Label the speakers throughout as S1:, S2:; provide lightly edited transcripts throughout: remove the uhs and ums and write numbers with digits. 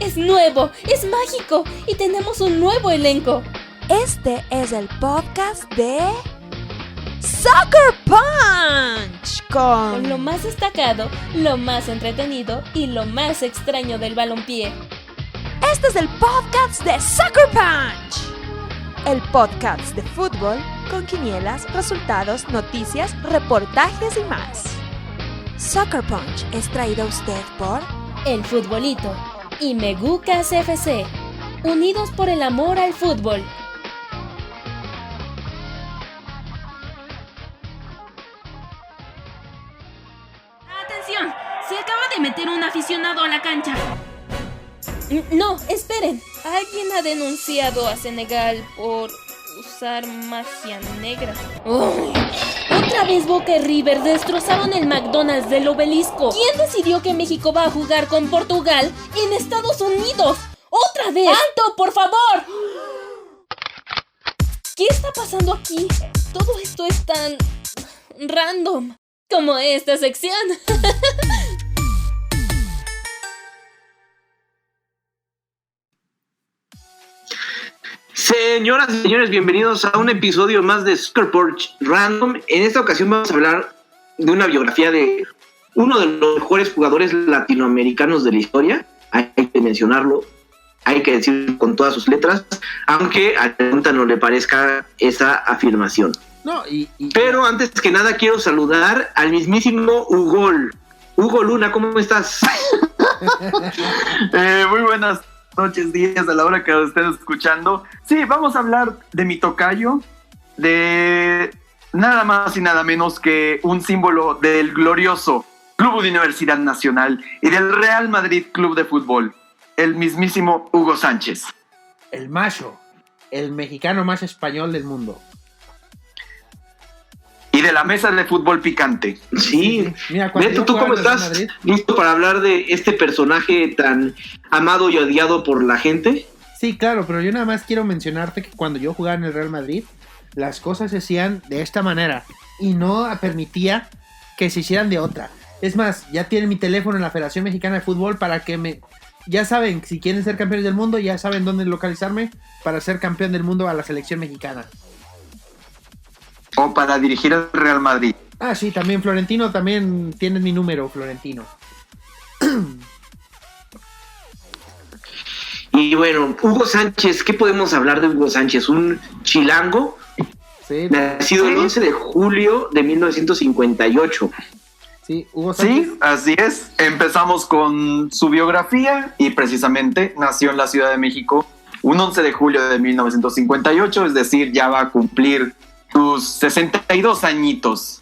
S1: es nuevo, es mágico y tenemos un nuevo elenco.
S2: Este es el podcast de Soccer Punch
S1: Con lo más destacado, lo más entretenido y lo más extraño del balompié.
S2: Este es el podcast de Soccer Punch, el podcast de fútbol con quinielas, resultados, noticias, reportajes y más. Soccer Punch es traído a usted por
S1: El Futbolito y Megucas FC, unidos por el amor al fútbol.
S3: ¡Atención! Se acaba de meter un aficionado a la cancha.
S1: No, esperen. Alguien ha denunciado a Senegal por usar magia negra. ¡Uy! Otra vez Boca y River destrozaron el McDonald's del Obelisco. ¿Quién decidió que México va a jugar con Portugal en Estados Unidos? ¡Otra vez! ¡Alto, por favor! ¿Qué está pasando aquí? Todo esto es tan random como esta sección.
S4: Señoras y señores, bienvenidos a un episodio más de Soccer Punch Random. En esta ocasión vamos a hablar de una biografía de uno de los mejores jugadores latinoamericanos de la historia. Hay que mencionarlo, hay que decirlo con todas sus letras, aunque a Pregunta no le parezca esa afirmación.
S5: No,
S4: Pero antes que nada quiero saludar al mismísimo Hugo. Hugo Luna, ¿cómo estás?
S5: Muy buenas noches, días, a la hora que lo estén escuchando. Sí, vamos a hablar de mi tocayo, de nada más y nada menos que un símbolo del glorioso Club Universidad Nacional y del Real Madrid Club de Fútbol, el mismísimo Hugo Sánchez.
S6: El macho, el mexicano más español del mundo.
S5: Y de la mesa de fútbol picante.
S4: Sí.
S6: Mira,
S4: Neto, ¿tú cómo estás? ¿Listo para hablar de este personaje tan amado y odiado por la gente?
S6: Sí, claro, pero yo nada más quiero mencionarte que cuando yo jugaba en el Real Madrid, las cosas se hacían de esta manera y no permitía que se hicieran de otra. Es más, ya tienen mi teléfono en la Federación Mexicana de Fútbol para que ya saben, si quieren ser campeones del mundo, ya saben dónde localizarme para ser campeón del mundo a la selección mexicana.
S5: O para dirigir al Real Madrid.
S6: Ah, sí, también Florentino, también tienes mi número, Florentino.
S4: Y bueno, Hugo Sánchez, ¿qué podemos hablar de Hugo Sánchez? Un chilango,
S6: Sí,
S4: nacido el 11 de julio de 1958.
S6: sí, Hugo Sánchez.
S5: Sí, así es. Empezamos con su biografía y precisamente nació en la Ciudad de México un 11 de julio de 1958, es decir, ya va a cumplir sus 62 añitos.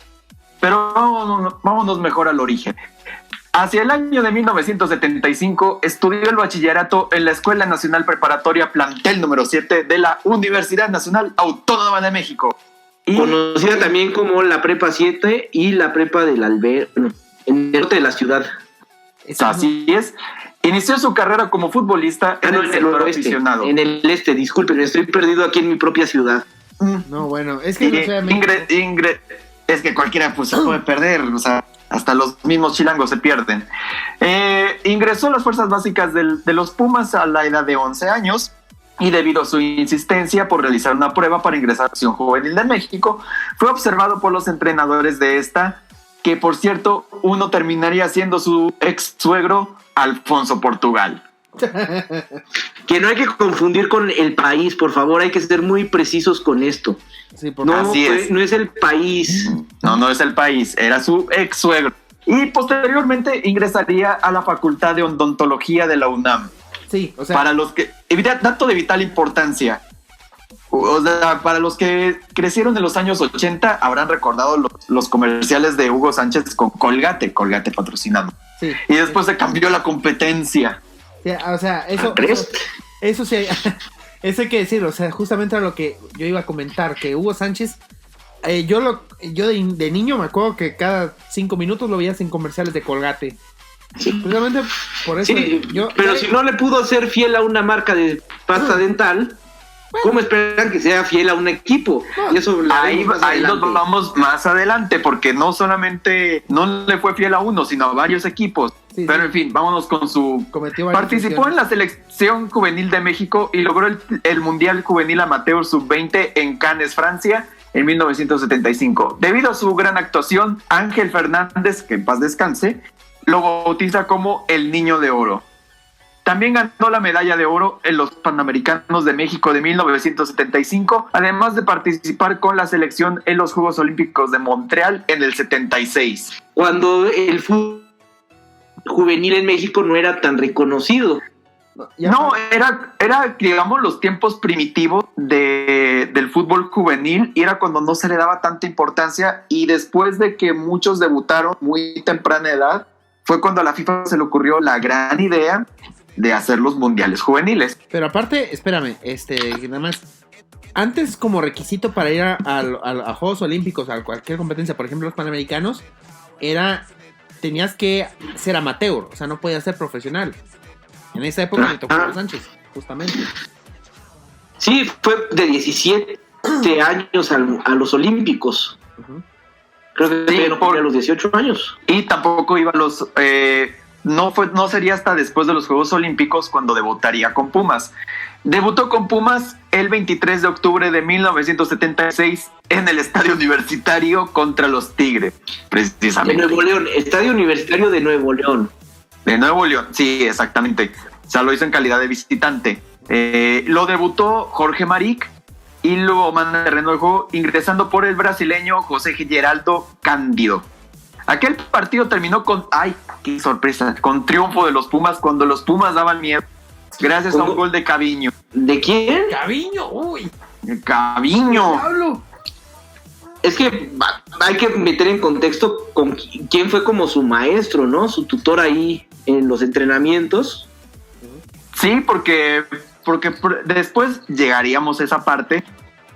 S5: Pero vámonos mejor al origen. Hacia el año de 1975 estudió el bachillerato en la Escuela Nacional Preparatoria Plantel número 7 de la Universidad Nacional Autónoma de México. Y
S4: Conocida también como la Prepa 7 y la Prepa del en el norte de la ciudad.
S5: así es. Inició su carrera como futbolista en el sector aficionado.
S4: En el este, disculpen, estoy perdido aquí en mi propia ciudad.
S6: No, bueno, es que no sé,
S5: Ingrid, es que cualquiera pues se puede perder, o sea, hasta los mismos chilangos se pierden. Ingresó a las fuerzas básicas de los Pumas a la edad de 11 años y debido a su insistencia por realizar una prueba para ingresar a la Selección Juvenil de México, fue observado por los entrenadores de esta, que por cierto, uno terminaría siendo su ex suegro, Alfonso Portugal.
S4: Que no hay que confundir con el país, por favor, hay que ser muy precisos con esto.
S6: sí, porque
S4: No,
S5: Así es.
S4: no es el país.
S5: No es el país, era su ex suegro. Y posteriormente ingresaría a la Facultad de Odontología de la UNAM.
S6: sí, o sea,
S5: Para los que, dato de vital importancia, o sea, para los que crecieron en los años 80 habrán recordado los comerciales de Hugo Sánchez con Colgate patrocinando.
S6: sí.
S5: Y después se cambió la competencia.
S6: Sí, o sea, eso sí, eso hay que decir, o sea, justamente a lo que yo iba a comentar, que Hugo Sánchez, yo de niño me acuerdo que cada 5 minutos lo veías en comerciales de Colgate.
S4: Sí.
S6: Precisamente por eso
S4: Sí,
S6: yo...
S4: pero si no le pudo ser fiel a una marca de pasta dental, ¿Cómo esperan que sea fiel a un equipo? Y eso
S5: ahí nos vamos más adelante, porque no solamente no le fue fiel a uno, sino a varios equipos.
S6: Sí,
S5: pero
S6: sí.
S5: en fin, vámonos con su...
S6: Cometió varias
S5: Participó en la selección juvenil de México y logró el Mundial Juvenil Amateur Sub-20 en Cannes, Francia, en 1975. Debido a su gran actuación, Ángel Fernández, que en paz descanse, lo bautiza como el Niño de Oro. También ganó la medalla de oro en los Panamericanos de México de 1975, además de participar con la selección en los Juegos Olímpicos de Montreal en el 76.
S4: Cuando el fútbol juvenil en México no era tan reconocido.
S5: No, era, digamos, los tiempos primitivos del fútbol juvenil, y era cuando no se le daba tanta importancia, y después de que muchos debutaron muy temprana edad, fue cuando a la FIFA se le ocurrió la gran idea de hacer los mundiales juveniles.
S6: Pero aparte, espérame, nada más, antes como requisito para ir a Juegos Olímpicos, a cualquier competencia, por ejemplo los Panamericanos, tenías que ser amateur, o sea, no podías ser profesional. En esa época le tocó a Sánchez, justamente.
S4: Sí, fue de 17 años a los Olímpicos.
S6: Uh-huh.
S4: Creo que
S5: Sí,
S4: no por los 18 años.
S5: Y tampoco iba a los... no sería hasta después de los Juegos Olímpicos cuando debutaría con Pumas. Debutó con Pumas el 23 de octubre de 1976 en el Estadio Universitario contra los Tigres, precisamente.
S4: De Nuevo León, Estadio Universitario de Nuevo León.
S5: De Nuevo León, sí, exactamente. O sea, lo hizo en calidad de visitante. Lo debutó Jorge Maric y lo manda al terreno de juego ingresando por el brasileño José Geraldo Cándido. Aquel partido terminó con... ¡Ay, qué sorpresa! Con triunfo de los Pumas cuando los Pumas daban miedo. Gracias a un gol de Caviño.
S4: ¿De quién?
S6: ¡Caviño! ¡Uy!
S5: ¡Caviño!
S6: ¡Diablo!
S4: Es que hay que meter en contexto con quién fue como su maestro, ¿no? Su tutor ahí en los entrenamientos.
S5: Sí, porque después llegaríamos a esa parte.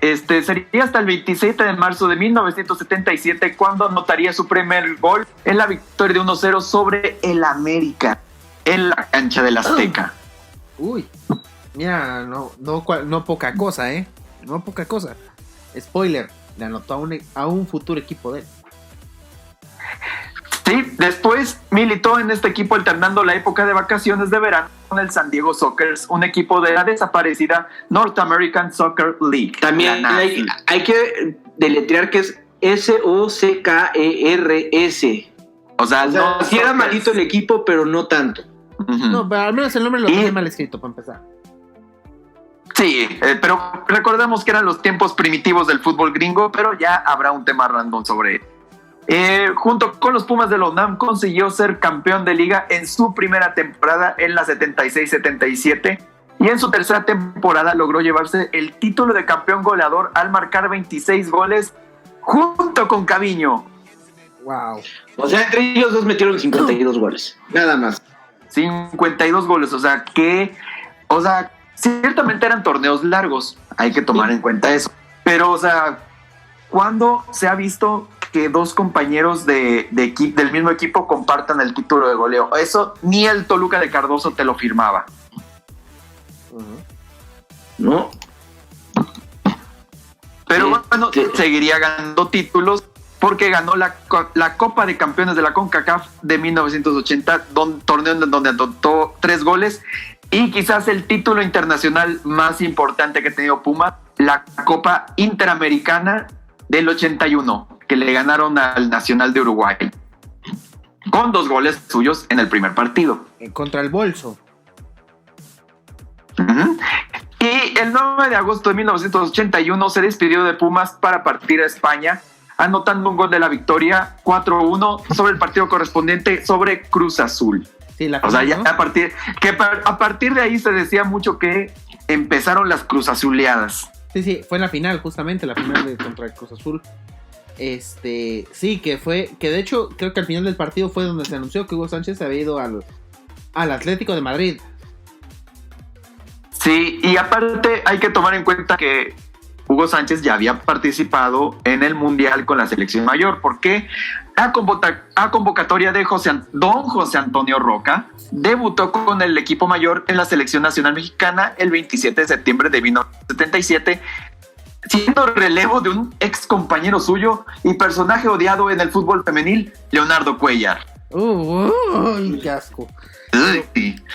S5: Sería hasta el 27 de marzo de 1977 cuando anotaría su primer gol en la victoria de 1-0 sobre el América en la cancha del Azteca.
S6: Uy, mira, no poca cosa, ¿eh? No poca cosa. Spoiler, le anotó a un futuro equipo de él.
S5: Sí, después militó en este equipo alternando la época de vacaciones de verano con el San Diego Sockers, un equipo de la desaparecida North American Soccer League.
S4: También hay que deletrear que es SOCKERS.
S5: O sea, no,
S4: sí era malito el equipo, pero no tanto.
S5: Uh-huh.
S6: No, pero al menos el nombre lo tiene mal escrito, para empezar.
S5: Sí, pero recordemos que eran los tiempos primitivos del fútbol gringo, pero ya habrá un tema random sobre él. Junto con los Pumas de la UNAM consiguió ser campeón de liga en su primera temporada en la 76-77 y en su tercera temporada logró llevarse el título de campeón goleador al marcar 26 goles junto con Caviño.
S6: Wow.
S4: O sea, entre ellos dos metieron 52 goles, nada más.
S5: 52 goles, o sea, ciertamente eran torneos largos, hay que tomar en cuenta eso. Pero, o sea, ¿cuándo se ha visto que dos compañeros del mismo equipo compartan el título de goleo? Eso ni el Toluca de Cardoso te lo firmaba.
S4: ¿No?
S5: Pero bueno, seguiría ganando títulos porque ganó la Copa de Campeones de la CONCACAF de 1980, torneo en donde anotó 3 goles, y quizás el título internacional más importante que ha tenido Puma, la Copa Interamericana del 81, que le ganaron al Nacional de Uruguay, con 2 goles suyos en el primer partido.
S6: Contra el Bolso.
S5: Uh-huh. Y el 9 de agosto de 1981 se despidió de Pumas para partir a España, anotando un gol de la victoria 4-1 sobre el partido correspondiente sobre Cruz Azul.
S6: Sí,
S5: o sea, ya ¿no? a partir de ahí se decía mucho que empezaron las Cruz Azuleadas.
S6: Sí, fue en la final, justamente, la final contra el Cruz Azul. Sí, que de hecho, creo que al final del partido fue donde se anunció que Hugo Sánchez había ido al Atlético de Madrid.
S5: Sí, y aparte hay que tomar en cuenta que Hugo Sánchez ya había participado en el Mundial con la selección mayor, porque a convocatoria de don José Antonio Roca debutó con el equipo mayor en la selección nacional mexicana el 27 de septiembre de 1977, siendo relevo de un ex compañero suyo y personaje odiado en el fútbol femenil, Leonardo Cuellar.
S6: ¡Qué asco!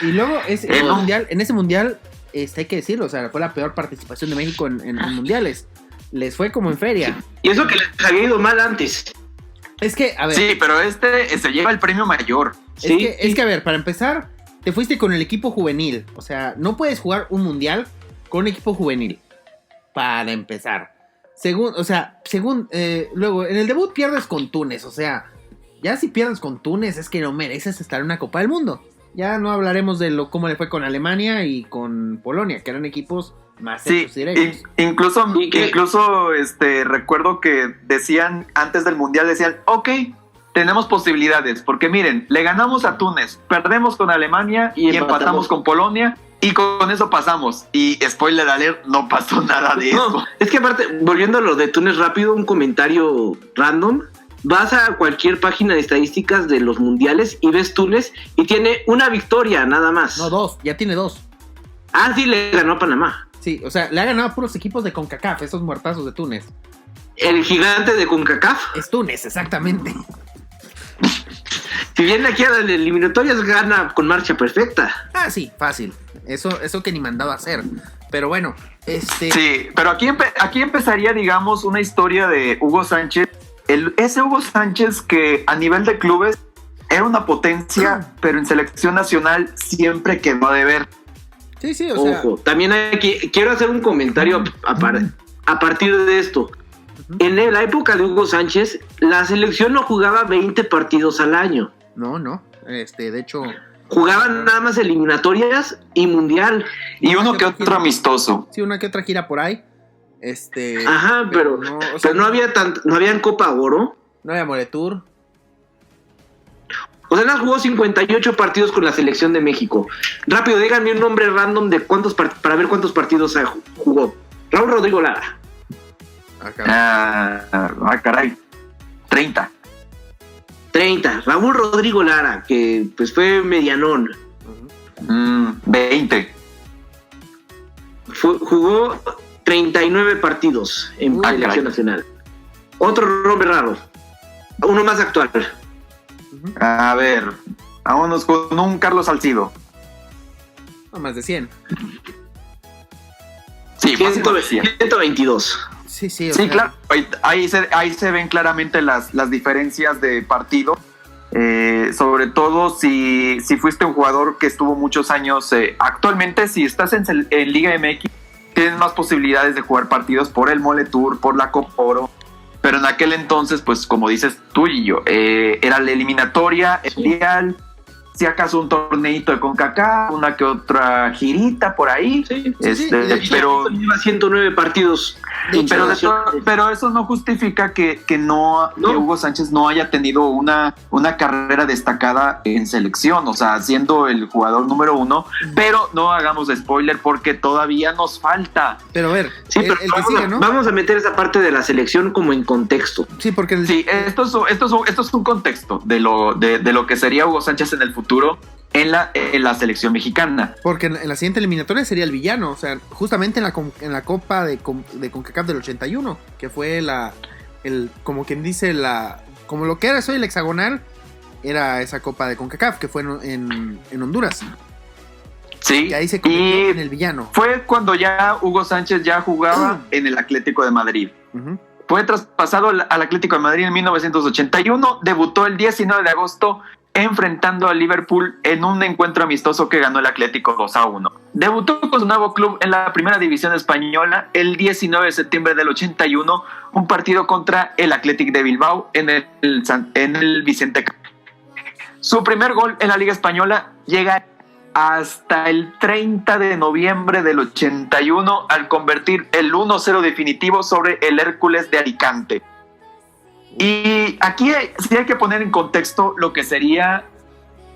S6: Y luego en ese mundial, hay que decirlo, o sea, fue la peor participación de México en mundiales. Les fue como en feria.
S4: Y eso que les había ido mal antes.
S6: Es que, a ver.
S5: Sí, pero se lleva el premio mayor.
S6: Es que, a ver, para empezar, te fuiste con el equipo juvenil. O sea, no puedes jugar un mundial con un equipo juvenil. Para empezar. Luego, en el debut pierdes con Túnez. O sea, ya si pierdes con Túnez es que no mereces estar en una Copa del Mundo. Ya no hablaremos de cómo le fue con Alemania y con Polonia, que eran equipos más hechos directos.
S5: Incluso recuerdo que decían antes del Mundial, ok, tenemos posibilidades, porque miren, le ganamos a Túnez, perdemos con Alemania y empatamos con Polonia, y con eso pasamos. Y spoiler alert, no pasó nada de eso.
S4: Es que aparte, volviendo a lo de Túnez rápido, un comentario random. Vas a cualquier página de estadísticas de los mundiales y ves Túnez y tiene una victoria nada más.
S6: No, 2, ya tiene 2.
S4: Ah, sí, le ganó a Panamá.
S6: Sí, o sea, le ha ganado a puros equipos de CONCACAF, esos muertazos de Túnez.
S4: El gigante de CONCACAF.
S6: Es Túnez, exactamente.
S4: Si viene aquí a las eliminatorias, gana con marcha perfecta.
S6: Ah, sí, fácil. Eso que ni mandaba a hacer. Pero bueno,
S5: Sí, pero aquí empezaría, digamos, una historia de Hugo Sánchez. Ese Hugo Sánchez que a nivel de clubes era una potencia, pero en selección nacional siempre quedó a deber.
S6: Sí,
S4: Ojo, también quiero hacer un comentario a partir de esto. En la época de Hugo Sánchez, la selección no jugaba 20 partidos al año.
S6: No, de hecho...
S4: Jugaban nada más eliminatorias y mundial.
S5: Y uno que otro amistoso.
S6: Sí, una que otra gira por ahí.
S4: Ajá, pero no había no había en Copa Oro.
S6: No había Moretour.
S4: O sea, jugó 58 partidos con la selección de México. Rápido, díganme un nombre random de para ver cuántos partidos jugó. Raúl Rodrigo Lara.
S5: Caray. 30.
S4: 30. Raúl Rodrigo Lara, que pues fue medianón.
S5: 20.
S4: Jugó 39 partidos en selección nacional. Otro nombre raro. Uno más actual.
S5: A ver, vámonos con un Carlos Salcido.
S6: No, más de 100.
S5: Sí,
S4: 122.
S6: Sí,
S5: sí, claro. Ahí se ven claramente las diferencias de partido. Sobre todo si fuiste un jugador que estuvo muchos años. Actualmente, si estás en Liga MX, tienes más posibilidades de jugar partidos por el Moletour, por la Copa Oro. Pero en aquel entonces, pues como dices tú y yo, era la eliminatoria, el mundial, si acaso un torneito de CONCACAF, una que otra girita por ahí.
S4: Sí.
S5: Pero
S4: lleva 109 partidos.
S5: Pero eso no justifica que Hugo Sánchez no haya tenido una carrera destacada en selección, o sea, siendo el jugador número 1, pero no hagamos spoiler porque todavía nos falta.
S6: Pero a ver,
S4: pero vamos a meter esa parte de la selección como en contexto.
S6: Sí, porque
S5: esto es un contexto de lo que sería Hugo Sánchez en el futuro en la selección mexicana. Porque
S6: en la siguiente eliminatoria sería el villano, o sea, justamente en la Copa de CONCACAF del 81, que fue como quien dice, como lo que era el hexagonal, era esa Copa de CONCACAF, que fue en Honduras.
S5: Sí.
S6: Y ahí se convirtió en el villano.
S5: Fue cuando ya Hugo Sánchez ya jugaba en el Atlético de Madrid. Fue traspasado al Atlético de Madrid en 1981, debutó el 19 de agosto enfrentando al Liverpool en un encuentro amistoso que ganó el Atlético 2-1. Debutó con su nuevo club en la primera división española el 19 de septiembre del 81, un partido contra el Athletic de Bilbao en el Vicente. Su primer gol en la Liga Española llega hasta el 30 de noviembre del 81 al convertir el 1-0 definitivo sobre el Hércules de Alicante. Y aquí sí hay que poner en contexto lo que sería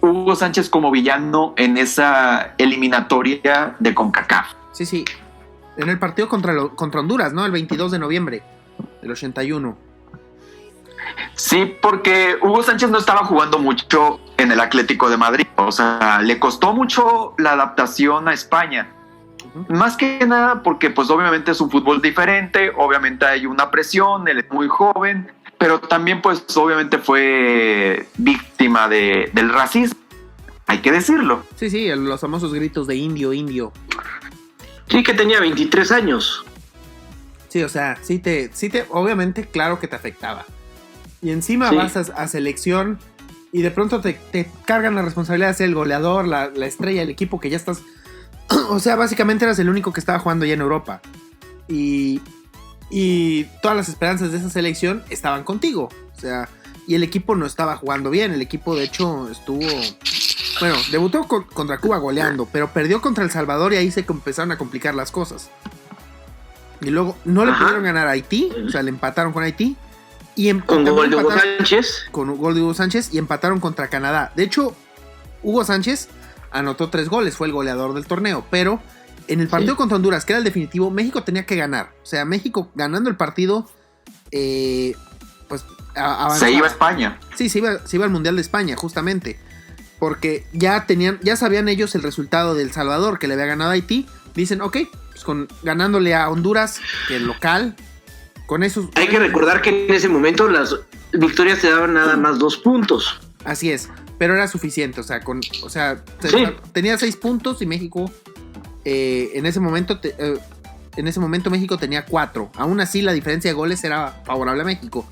S5: Hugo Sánchez como villano en esa eliminatoria de CONCACAF.
S6: Sí. en el partido contra Honduras, ¿no? El 22 de noviembre del 81.
S5: Sí, porque Hugo Sánchez no estaba jugando mucho en el Atlético de Madrid. O sea, le costó mucho la adaptación a España. Más que nada porque pues obviamente es un fútbol diferente, obviamente hay una presión, él es muy joven, pero también pues obviamente fue víctima del racismo, hay que decirlo.
S6: Sí, los famosos gritos de indio, indio.
S4: Sí, que tenía 23 años.
S6: Sí, o sea, sí te obviamente claro que te afectaba. Y encima vas a selección y de pronto te cargan la responsabilidad de ser el goleador, la estrella del equipo, que ya estás... O sea, básicamente eras el único que estaba jugando ya en Europa. Y todas las esperanzas de esa selección estaban contigo. O sea, y el equipo no estaba jugando bien. El equipo, de hecho, bueno, debutó contra Cuba goleando, pero perdió contra El Salvador y ahí se empezaron a complicar las cosas. Y luego no le pudieron ganar a Haití. O sea, le empataron con Haití.
S4: Con gol de Hugo Sánchez.
S6: Con gol de Hugo Sánchez y empataron contra Canadá. De hecho, Hugo Sánchez anotó 3 goles, fue el goleador del torneo, pero en el partido contra Honduras, que era el definitivo, México tenía que ganar. O sea, México ganando el partido, pues avanzaba.
S5: Se iba a España.
S6: Sí, se iba al Mundial de España, justamente. Porque ya sabían ellos el resultado de El Salvador, que le había ganado a Haití. Dicen, ok, pues ganándole a Honduras, que el local, con eso...
S4: Hay que recordar que en ese momento las victorias te daban nada más 2 puntos.
S6: Así es, pero era suficiente, tenía 6 puntos y México en ese momento México tenía 4. Aún así la diferencia de goles era favorable a México.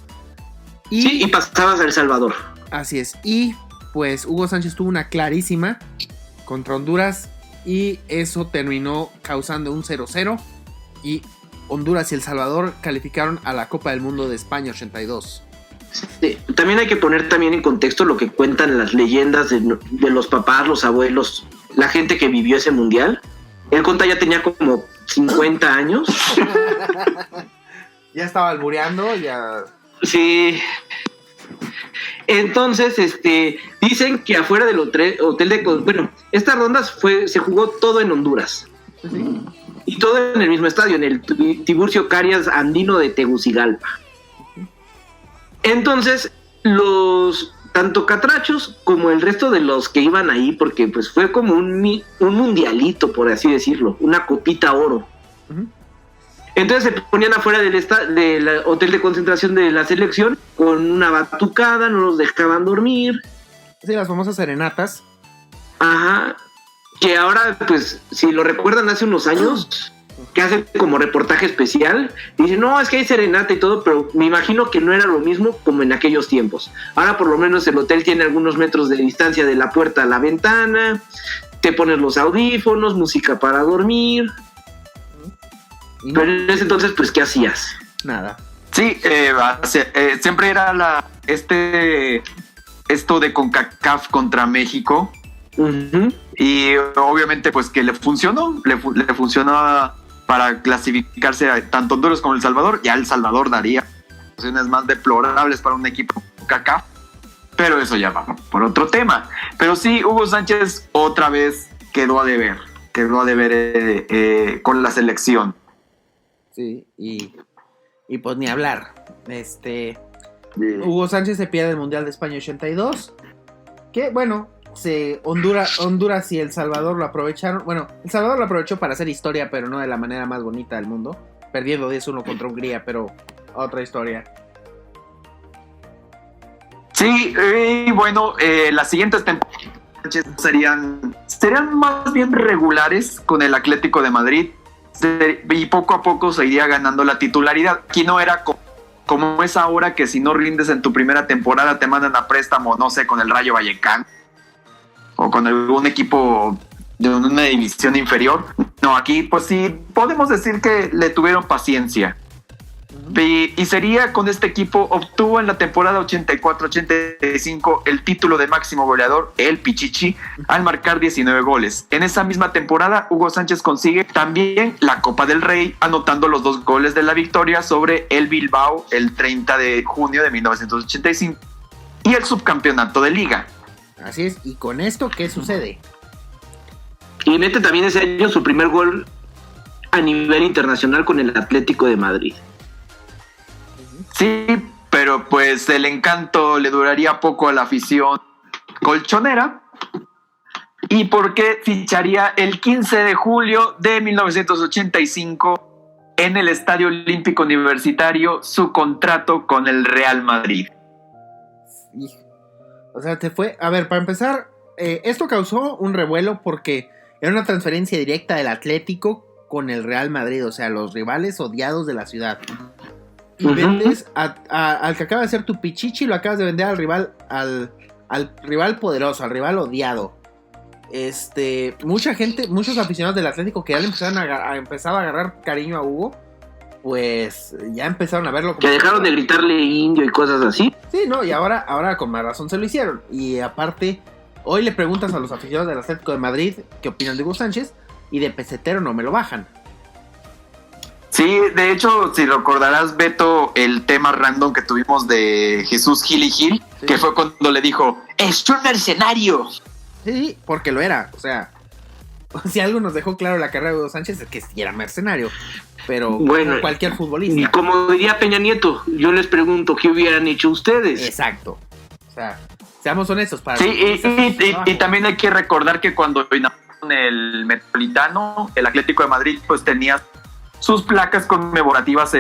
S4: Y pasabas a El Salvador.
S6: Así es, y pues Hugo Sánchez tuvo una clarísima contra Honduras y eso terminó causando un 0-0 y Honduras y El Salvador calificaron a la Copa del Mundo de España 82.
S4: Sí, también hay que poner también en contexto lo que cuentan las leyendas de los papás, los abuelos, la gente que vivió ese mundial. El Conta ya tenía como 50 años.
S6: Ya estaba albureando, ya...
S4: Sí. Entonces, dicen que afuera del hotel de... Bueno, estas rondas se jugó todo en Honduras.
S6: Sí.
S4: Y todo en el mismo estadio, en el Tiburcio Carías Andino de Tegucigalpa. Entonces, tanto catrachos como el resto de los que iban ahí, porque pues fue como un mundialito, por así decirlo, una copita oro. Uh-huh. Entonces se ponían afuera del hotel de concentración de la selección con una batucada, no los dejaban dormir.
S6: Sí, las famosas serenatas.
S4: Ajá, que ahora pues, si lo recuerdan hace unos años... que hacen como reportaje especial, y dicen, no, es que hay serenata y todo, pero me imagino que no era lo mismo como en aquellos tiempos. Ahora por lo menos el hotel tiene algunos metros de distancia de la puerta a la ventana, te pones los audífonos, música para dormir. Pero en ese entonces, pues, ¿qué hacías?
S6: Nada.
S5: Sí, siempre era esto de CONCACAF contra México.
S4: Uh-huh.
S5: Y obviamente pues que le funcionó para clasificarse a tanto Honduras como El Salvador. Ya El Salvador daría situaciones más deplorables para un equipo CONCACAF, pero eso ya va por otro tema. Pero sí, Hugo Sánchez otra vez quedó a deber con la selección.
S6: Sí, y pues ni hablar. Hugo Sánchez se pierde el Mundial de España 82, que bueno, Honduras y El Salvador lo aprovecharon. Bueno, El Salvador lo aprovechó para hacer historia, pero no de la manera más bonita del mundo, perdiendo 10-1 contra Hungría, pero otra historia.
S5: Sí, y bueno, las siguientes temporadas serían más bien regulares con el Atlético de Madrid, y poco a poco se iría ganando la titularidad. Aquí no era como es ahora, que si no rindes en tu primera temporada te mandan a préstamo, no sé, con el Rayo Vallecano o con algún equipo de una división inferior. No, aquí pues sí podemos decir que le tuvieron paciencia. Y sería con este equipo, obtuvo en la temporada 84-85 el título de máximo goleador, el Pichichi, al marcar 19 goles. En esa misma temporada, Hugo Sánchez consigue también la Copa del Rey, anotando los 2 goles de la victoria sobre el Bilbao el 30 de junio de 1985 y el subcampeonato de Liga.
S6: Así es, y con esto, ¿qué sucede?
S4: Y mete también ese año su primer gol a nivel internacional con el Atlético de Madrid.
S5: Sí, pero pues el encanto le duraría poco a la afición colchonera. ¿Y por qué ficharía el 15 de julio de 1985 en el Estadio Olímpico Universitario su contrato con el Real Madrid?
S6: O sea, te fue... A ver, para empezar, esto causó un revuelo porque era una transferencia directa del Atlético con el Real Madrid, o sea, los rivales odiados de la ciudad. Y vendes al que acaba de ser tu pichichi, lo acabas de vender al rival, al rival poderoso, al rival odiado. Mucha gente, muchos aficionados del Atlético que ya le empezaron a agarrar cariño a Hugo, pues ya empezaron a verlo como...
S4: Que dejaron de gritarle indio y cosas así.
S6: Sí, no, y ahora con más razón se lo hicieron. Y aparte, hoy le preguntas a los aficionados del Atlético de Madrid qué opinan de Hugo Sánchez, y de pesetero no me lo bajan.
S5: Sí, de hecho, si recordarás, Beto, el tema random que tuvimos de Jesús Gil y Gil, sí, que fue cuando le dijo, ¡es un mercenario!
S6: Sí, porque lo era, o sea, si algo nos dejó claro la carrera de Hugo Sánchez es que sí era mercenario, pero
S4: bueno,
S6: como cualquier futbolista.
S4: Y como diría Peña Nieto, yo les pregunto, ¿qué hubieran hecho ustedes?
S6: Exacto, o sea, seamos honestos.
S5: Sí, y también hay que recordar que cuando inauguraron el Metropolitano, el Atlético de Madrid, pues tenía sus placas conmemorativas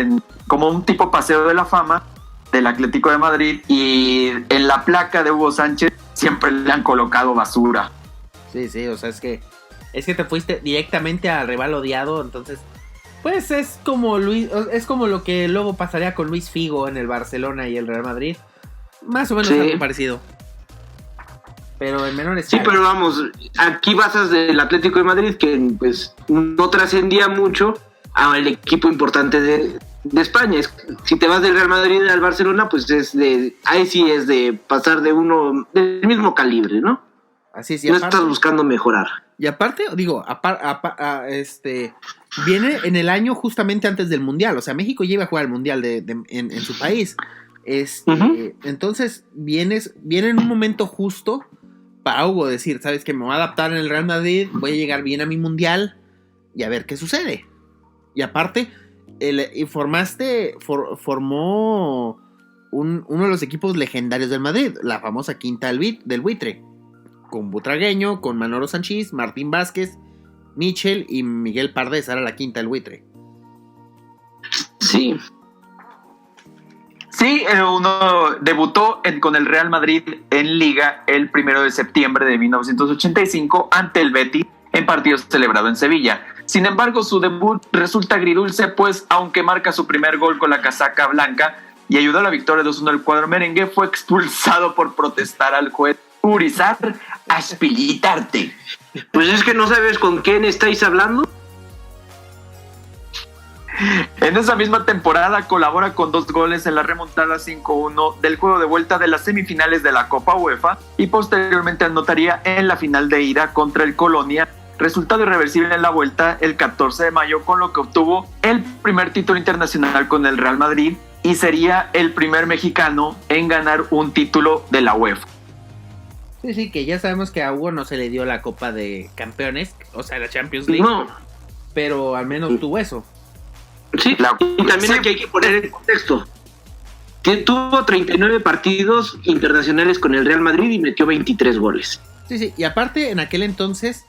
S5: como un tipo paseo de la fama del Atlético de Madrid, y en la placa de Hugo Sánchez siempre le han colocado basura.
S6: Sí, o sea, es que te fuiste directamente al rival odiado, entonces pues es como lo que luego pasaría con Luis Figo en el Barcelona y el Real Madrid, más o menos algo parecido, pero en menor escala.
S4: Sí, pero vamos, aquí basas del Atlético de Madrid que pues no trascendía mucho al equipo importante de España. Si te vas del Real Madrid al Barcelona, pues ahí sí es de pasar de uno del mismo calibre, ¿no?
S6: Así es.
S4: No estás buscando mejorar.
S6: Y aparte, digo, viene en el año justamente antes del Mundial. O sea, México ya iba a jugar el Mundial en su país. Entonces, viene en un momento justo para Hugo decir, ¿sabes qué? Me voy a adaptar en el Real Madrid, voy a llegar bien a mi Mundial y a ver qué sucede. Y aparte, formó uno de los equipos legendarios del Madrid, la famosa Quinta del Buitre, con Butragueño, con Manolo Sanchís, Martín Vázquez, Michel y Miguel Pardés. Era la Quinta del Buitre.
S4: Sí.
S5: Sí, uno debutó con el Real Madrid en Liga el 1 de septiembre de 1985 ante el Betis en partido celebrado en Sevilla. Sin embargo, su debut resulta agridulce, pues aunque marca su primer gol con la casaca blanca y ayudó a la victoria 2-1 del cuadro merengue, fue expulsado por protestar al juez Urizar Aspilitarte.
S4: Pues es que no sabes con quién estáis hablando.
S5: En esa misma temporada colabora con 2 goles en la remontada 5-1 del juego de vuelta de las semifinales de la Copa UEFA y posteriormente anotaría en la final de ida contra el Colonia, resultado irreversible en la vuelta el 14 de mayo, con lo que obtuvo el primer título internacional con el Real Madrid y sería el primer mexicano en ganar un título de la UEFA.
S6: Sí, que ya sabemos que a Hugo no se le dio la Copa de Campeones, o sea, la Champions League,
S4: no,
S6: pero al menos tuvo eso.
S4: Sí, y también aquí hay que poner en contexto que tuvo 39 partidos internacionales con el Real Madrid y metió 23 goles.
S6: Sí, y aparte en aquel entonces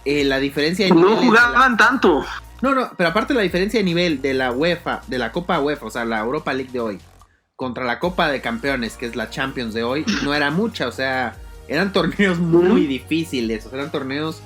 S6: la diferencia de nivel...
S4: No jugaban tanto.
S6: No, pero aparte la diferencia de nivel de la UEFA, de la Copa UEFA, o sea, la Europa League de hoy, contra la Copa de Campeones, que es la Champions de hoy, no era mucha, o sea, eran torneos muy difíciles, o sea, eran torneos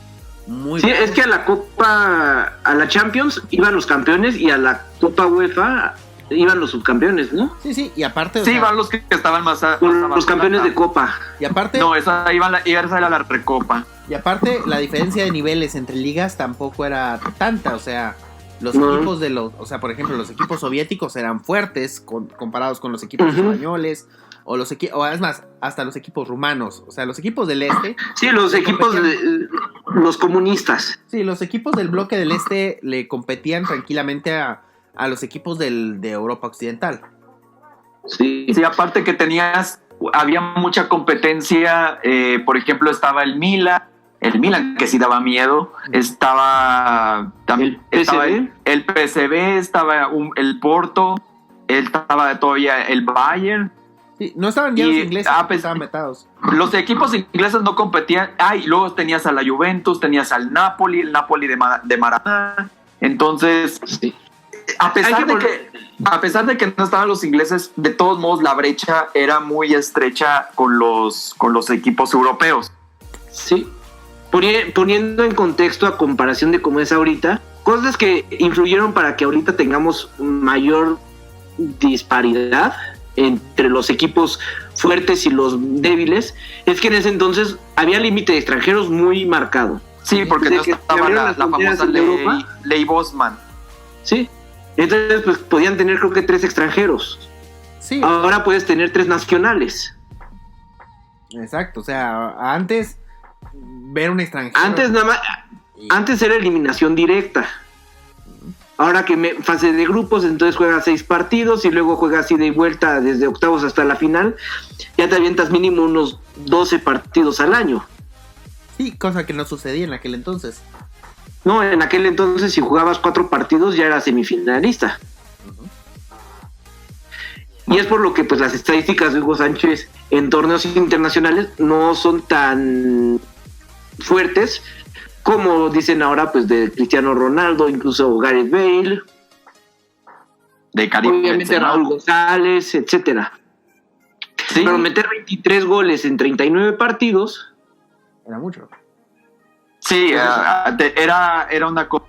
S6: muy...
S4: Sí, es que a la Champions iban los campeones y a la Copa UEFA iban los subcampeones, ¿no?
S6: Sí, y aparte...
S5: Sí, iban los que estaban más
S4: los campeones de Copa.
S6: Y aparte...
S5: No, esa era la Recopa.
S6: Y aparte, la diferencia de niveles entre ligas tampoco era tanta, o sea, los equipos o sea, por ejemplo, los equipos soviéticos eran fuertes comparados con los equipos españoles, o es más, hasta los equipos rumanos, o sea, los equipos del este.
S4: Sí, los equipos los comunistas.
S6: Sí, los equipos del bloque del este le competían tranquilamente a los equipos de Europa Occidental.
S4: Sí,
S5: aparte que había mucha competencia, por ejemplo, estaba el Milan, el Milan, que sí daba miedo, estaba también estaba el PSV, estaba el Porto, estaba todavía el Bayern.
S6: Sí, no estaban ya los ingleses, estaban vetados.
S5: Los equipos ingleses no competían. Y luego tenías a la Juventus, tenías al Napoli, el Napoli de Maradona. Entonces, sí. a pesar de que no estaban los ingleses, de todos modos la brecha era muy estrecha con los equipos europeos.
S4: Sí. Poniendo en contexto a comparación de cómo es ahorita, cosas que influyeron para que ahorita tengamos mayor disparidad entre los equipos fuertes y los débiles, es que en ese entonces había límite de extranjeros muy marcado.
S5: Sí, porque no estaba la famosa ley Bosman.
S4: Sí, entonces pues podían tener creo que 3 extranjeros.
S6: Sí.
S4: Ahora puedes tener 3 nacionales.
S6: Exacto, o sea, antes ver un extranjero.
S4: Antes era eliminación directa. Ahora que fase de grupos, entonces juegas 6 partidos y luego juegas ida y vuelta desde octavos hasta la final. Ya te avientas mínimo unos 12 partidos al año.
S6: Sí, cosa que no sucedía en aquel entonces.
S4: No, en aquel entonces si jugabas 4 partidos ya eras semifinalista. Y es por lo que pues las estadísticas de Hugo Sánchez en torneos internacionales no son tan fuertes como dicen ahora pues de Cristiano Ronaldo, incluso Gareth Bale,
S5: de Karim,
S4: obviamente Raúl González, etcétera. Sí. Pero meter 23 goles en 39 partidos
S6: era mucho.
S5: Sí, era una cosa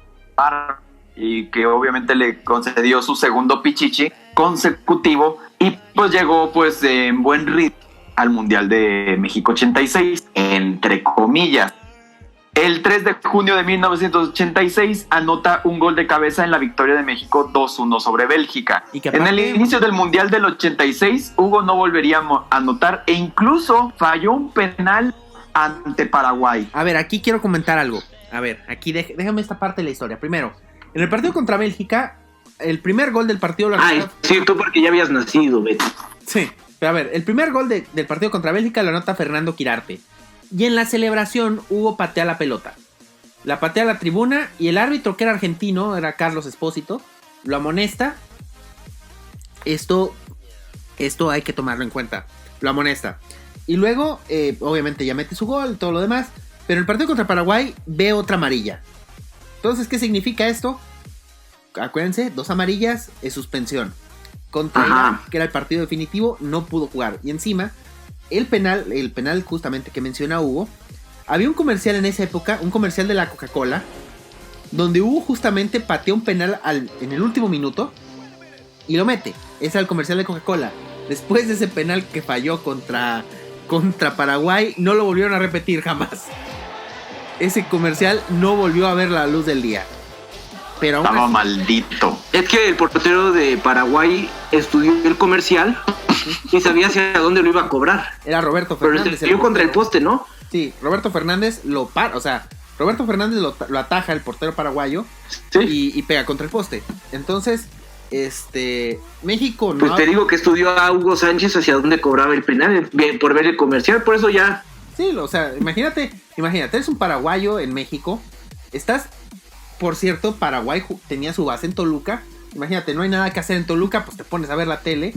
S5: y que obviamente le concedió su segundo pichichi consecutivo y pues llegó pues en buen ritmo al Mundial de México 86, entre comillas. El 3 de junio de 1986 anota un gol de cabeza en la victoria de México 2-1 sobre Bélgica. En el inicio del Mundial del 86, Hugo no volvería a anotar e incluso falló un penal ante Paraguay.
S6: A ver, aquí quiero comentar algo. A ver, aquí déjame esta parte de la historia. Primero, en el partido contra Bélgica, el primer gol del partido lo anota...
S4: sí, tú porque ya habías nacido, Beto.
S6: Sí, pero a ver, el primer gol del partido contra Bélgica lo anota Fernando Quirarte. Y en la celebración Hugo patea la pelota. La patea a la tribuna y el árbitro, que era argentino, era Carlos Espósito, lo amonesta. Esto hay que tomarlo en cuenta. Lo amonesta. Y luego, obviamente ya mete su gol, todo lo demás. Pero en el partido contra Paraguay ve otra amarilla. Entonces, ¿qué significa esto? Acuérdense, 2 amarillas es suspensión. Contra Irak, que era el partido definitivo, no pudo jugar. Y encima... El penal justamente que menciona Hugo, había un comercial en esa época, un comercial de la Coca-Cola, donde Hugo justamente pateó un penal en el último minuto y lo mete. Ese era el comercial de Coca-Cola. Después de ese penal que falló contra Paraguay, no lo volvieron a repetir jamás. Ese comercial no volvió a ver la luz del día. Pero aún
S5: estaba maldito.
S4: Es que el portero de Paraguay estudió el comercial y sabía hacia dónde lo iba a cobrar.
S6: Era Roberto Fernández.
S4: Pero se dio contra el poste, ¿no?
S6: Sí, Roberto Fernández lo ataja, el portero paraguayo, ¿sí? y pega contra el poste. Entonces, México no...
S4: Pues te digo que estudió a Hugo Sánchez hacia dónde cobraba el penal por ver el comercial, por eso ya...
S6: Sí, o sea, imagínate, eres un paraguayo en México, estás... Por cierto, Paraguay tenía su base en Toluca. Imagínate, no hay nada que hacer en Toluca, pues te pones a ver la tele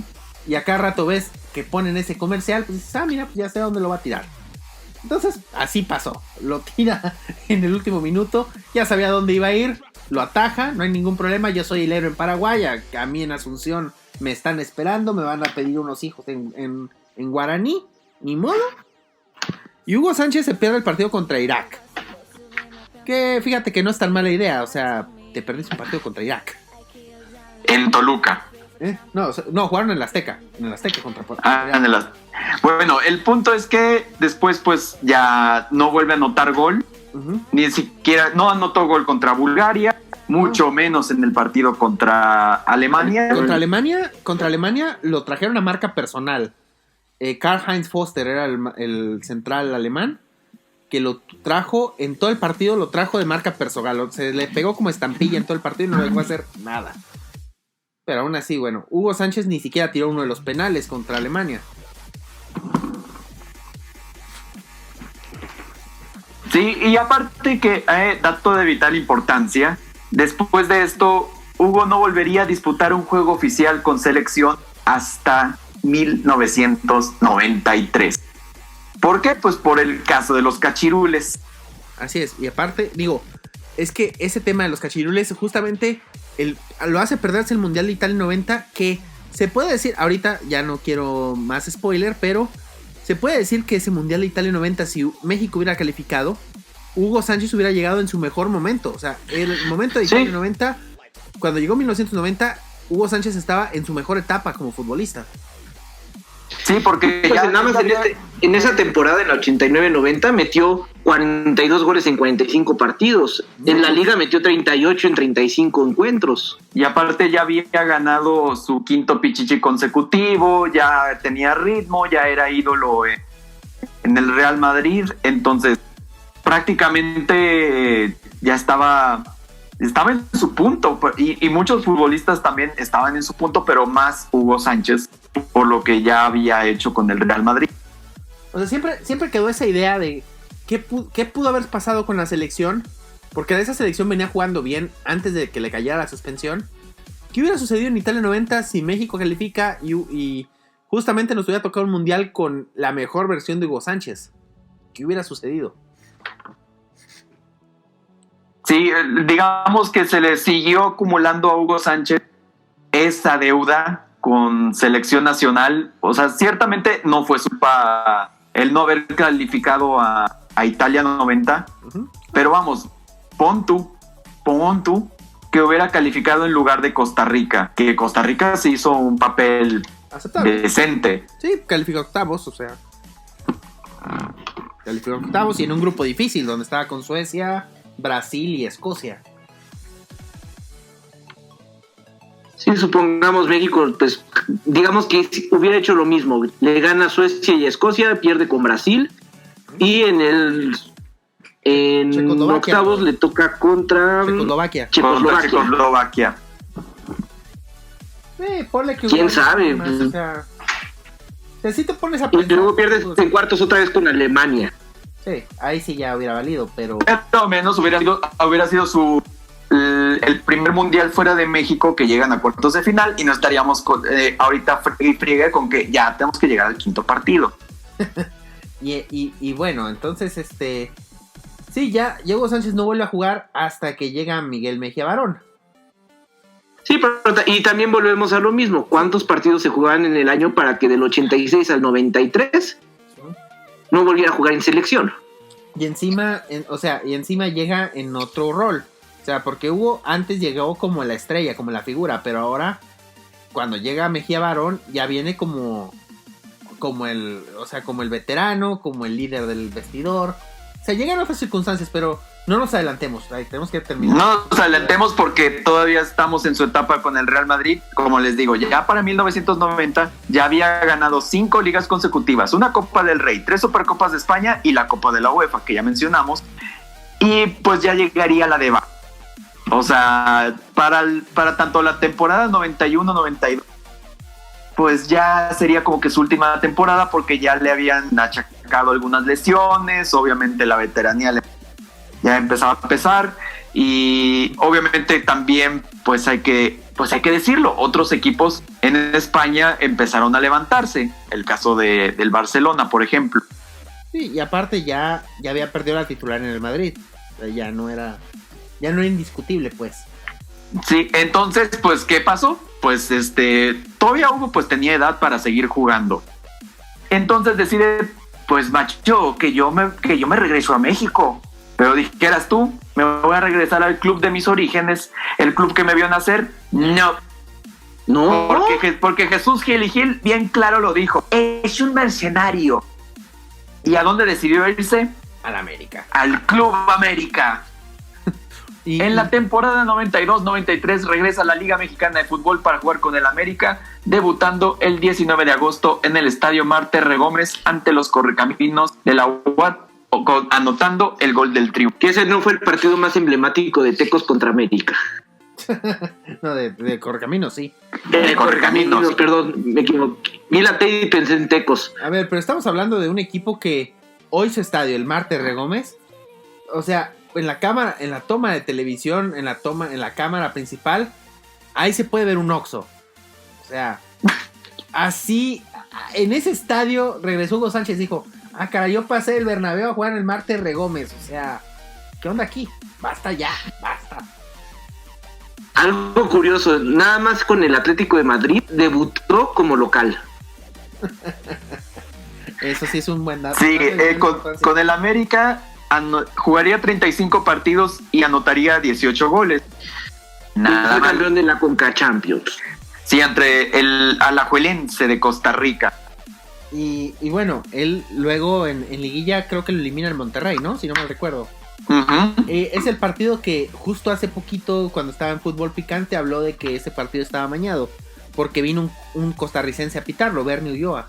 S6: y a cada rato ves que ponen ese comercial, pues dices, mira, pues ya sé a dónde lo va a tirar. Entonces, así pasó. Lo tira en el último minuto, ya sabía dónde iba a ir, lo ataja, no hay ningún problema, yo soy el héroe en Paraguay, a mí en Asunción me están esperando, me van a pedir unos hijos en guaraní, ni modo. Y Hugo Sánchez se pierde el partido contra Irak. Que fíjate que no es tan mala idea, o sea, te perdiste un partido contra Irak.
S5: En Toluca.
S6: No, jugaron en el Azteca. En el Azteca contra
S5: Irak. Bueno, el punto es que después pues ya no vuelve a anotar gol. Uh-huh. Ni siquiera, no anotó gol contra Bulgaria, mucho menos en el partido contra Alemania.
S6: Contra Alemania lo trajeron a marca personal. Karl-Heinz Foster era el central alemán, que lo trajo en todo el partido, lo trajo de marca personal, se le pegó como estampilla en todo el partido y no dejó hacer nada. Pero aún así, bueno, Hugo Sánchez ni siquiera tiró uno de los penales contra Alemania.
S5: Sí, Sí, y aparte que, dato de vital importancia, después de esto, Hugo no volvería a disputar un juego oficial con selección hasta 1993. ¿Por qué? Pues por el caso de los cachirules.
S6: Así es, y aparte, digo, es que ese tema de los cachirules justamente lo hace perderse el Mundial de Italia 90, que se puede decir, ahorita ya no quiero más spoiler, pero se puede decir que ese Mundial de Italia 90, si México hubiera calificado, Hugo Sánchez hubiera llegado en su mejor momento. O sea, el momento de Italia 90, cuando llegó 1990, Hugo Sánchez estaba en su mejor etapa como futbolista.
S5: Sí, porque
S4: pues nada más en esa temporada, en la 89-90, metió 42 goles en 45 partidos. En la liga metió 38 en 35 encuentros.
S5: Y aparte ya había ganado su quinto Pichichi consecutivo, ya tenía ritmo, ya era ídolo en el Real Madrid. Entonces, prácticamente ya estaba en su punto. Y muchos futbolistas también estaban en su punto, pero más Hugo Sánchez, por lo que ya había hecho con el Real Madrid.
S6: O sea, siempre quedó esa idea de qué pudo haber pasado con la selección, porque de esa selección venía jugando bien antes de que le cayera la suspensión. ¿Qué hubiera sucedido en Italia 90 si México califica y justamente nos hubiera tocado un mundial con la mejor versión de Hugo Sánchez? ¿Qué hubiera sucedido?
S5: Sí, digamos que se le siguió acumulando a Hugo Sánchez esa deuda con selección nacional. O sea, ciertamente no fue su culpa el no haber calificado a Italia 90, pero vamos, pon tú que hubiera calificado en lugar de Costa Rica, que Costa Rica se hizo un papel aceptable, decente.
S6: Sí, calificó octavos, o sea, calificó octavos y en un grupo difícil donde estaba con Suecia, Brasil y Escocia.
S4: Sí, supongamos México, pues digamos que hubiera hecho lo mismo, le gana a Suecia y Escocia, pierde con Brasil y en octavos le toca contra
S6: Checoslovaquia. Ponle que
S4: quién sabe
S6: más, o sea, si te pones a
S4: y luego pierdes en cuartos otra vez con Alemania.
S6: Sí, ahí sí ya hubiera valido, pero
S5: menos hubiera sido el primer mundial fuera de México que llegan a cuartos de final y no estaríamos ahorita friegue con que ya tenemos que llegar al quinto partido.
S6: y bueno, entonces sí, ya Hugo Sánchez no vuelve a jugar hasta que llega Miguel Mejía Barón.
S4: Sí, pero y también volvemos a lo mismo. ¿Cuántos partidos se jugaban en el año para que del 86 al 93 no volviera a jugar en selección?
S6: Y encima llega en otro rol. O sea, porque Hugo antes llegó como la estrella, como la figura, pero ahora cuando llega Mejía Barón ya viene como el veterano, como el líder del vestidor. O sea, llegan otras circunstancias, pero no nos adelantemos. Tenemos que terminar.
S5: No nos adelantemos porque todavía estamos en su etapa con el Real Madrid. Como les digo, ya para 1990 ya había ganado 5 ligas consecutivas, una Copa del Rey, 3 Supercopas de España y la Copa de la UEFA, que ya mencionamos. Y pues ya llegaría la de Barón. O sea, para tanto la temporada 91-92, pues ya sería como que su última temporada porque ya le habían achacado algunas lesiones, obviamente la veteranía ya empezaba a pesar y obviamente también pues hay que decirlo, otros equipos en España empezaron a levantarse, el caso del Barcelona, por ejemplo.
S6: Sí, y aparte ya había perdido la titular en el Madrid, o sea, ya no era indiscutible, pues.
S5: Sí, entonces, pues, ¿qué pasó? Pues, todavía Hugo, pues, tenía edad para seguir jugando. Entonces decide, pues, macho, que yo me regreso a México. Pero dijeras tú, me voy a regresar al club de mis orígenes, el club que me vio nacer. No. Porque Jesús Gil y Gil bien claro lo dijo. Es un mercenario. ¿Y a dónde decidió irse?
S6: Al América.
S5: Al Club América. En la temporada 92-93 regresa a la Liga Mexicana de Fútbol para jugar con el América, debutando el 19 de agosto en el Estadio Marte Regómez ante los Correcaminos de la UAT, anotando el gol del triunfo.
S4: Que ese no fue el partido más emblemático de Tecos contra América.
S6: No, de Correcaminos, sí.
S4: De Correcaminos, perdón, me equivoqué. Vi la T y pensé en Tecos.
S6: A ver, pero estamos hablando de un equipo que hoy su estadio, el Marte Regómez, o sea, en la cámara, en la toma de televisión, en la cámara principal, ahí se puede ver un Oxxo. O sea, así, en ese estadio regresó Hugo Sánchez y dijo, caray, yo pasé el Bernabéu a jugar en el Marte Regómez. O sea, ¿qué onda aquí? Basta ya, basta.
S4: Algo curioso, nada más con el Atlético de Madrid debutó como local.
S6: Eso sí es un buen dato.
S5: Sí, con el América jugaría 35 partidos y anotaría 18 goles. Nada
S4: Fue
S5: mal.
S4: campeón de la Conca Champions.
S5: Sí, entre el Alajuelense de Costa Rica.
S6: Y bueno, él luego en liguilla creo que lo elimina el Monterrey, ¿no? Si no mal recuerdo.
S5: Uh-huh.
S6: Es el partido que justo hace poquito, cuando estaba en Fútbol Picante, habló de que ese partido estaba amañado. Porque vino un costarricense a pitarlo, Bernie Ulloa.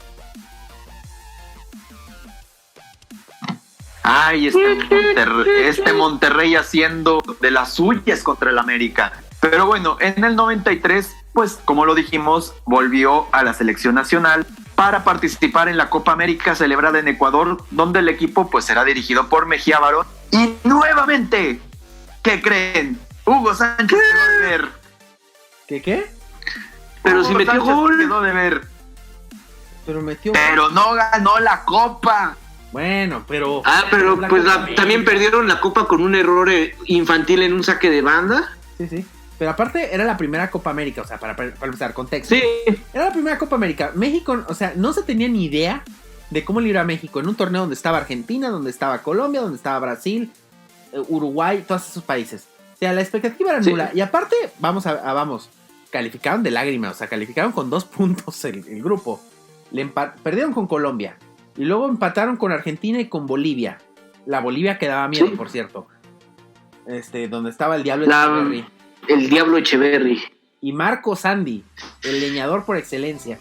S5: Ay, este Monterrey haciendo de las suyas contra el América. Pero bueno, en el 93, pues como lo dijimos, volvió a la selección nacional para participar en la Copa América celebrada en Ecuador, donde el equipo pues será dirigido por Mejía Barón. Y nuevamente, ¿qué creen? Hugo Sánchez quedó de ver.
S6: ¿Qué?
S4: Pero
S5: Hugo
S4: si metió
S5: Sánchez
S4: gol.
S5: quedó de ver,
S6: Pero
S5: no ganó la Copa.
S6: Bueno, pero...
S4: Pero
S6: la
S4: pues
S6: Copa América.
S4: también perdieron la Copa con un error infantil en un saque de banda.
S6: Sí. Pero aparte era la primera Copa América, o sea, para empezar, contexto.
S4: Sí,
S6: Era la primera Copa América. México, o sea, no se tenía ni idea de cómo le iba a México en un torneo donde estaba Argentina, donde estaba Colombia, donde estaba Brasil, Uruguay, todos esos países. O sea, la expectativa era nula. Y aparte, vamos, calificaron de lágrima, o sea, calificaron con 2 puntos el grupo. Perdieron con Colombia. Y luego empataron con Argentina y con Bolivia. La Bolivia que daba miedo, por cierto. Donde estaba el Diablo Echeverri.
S4: El Diablo Echeverri.
S6: Y Marco Sandy, el leñador por excelencia.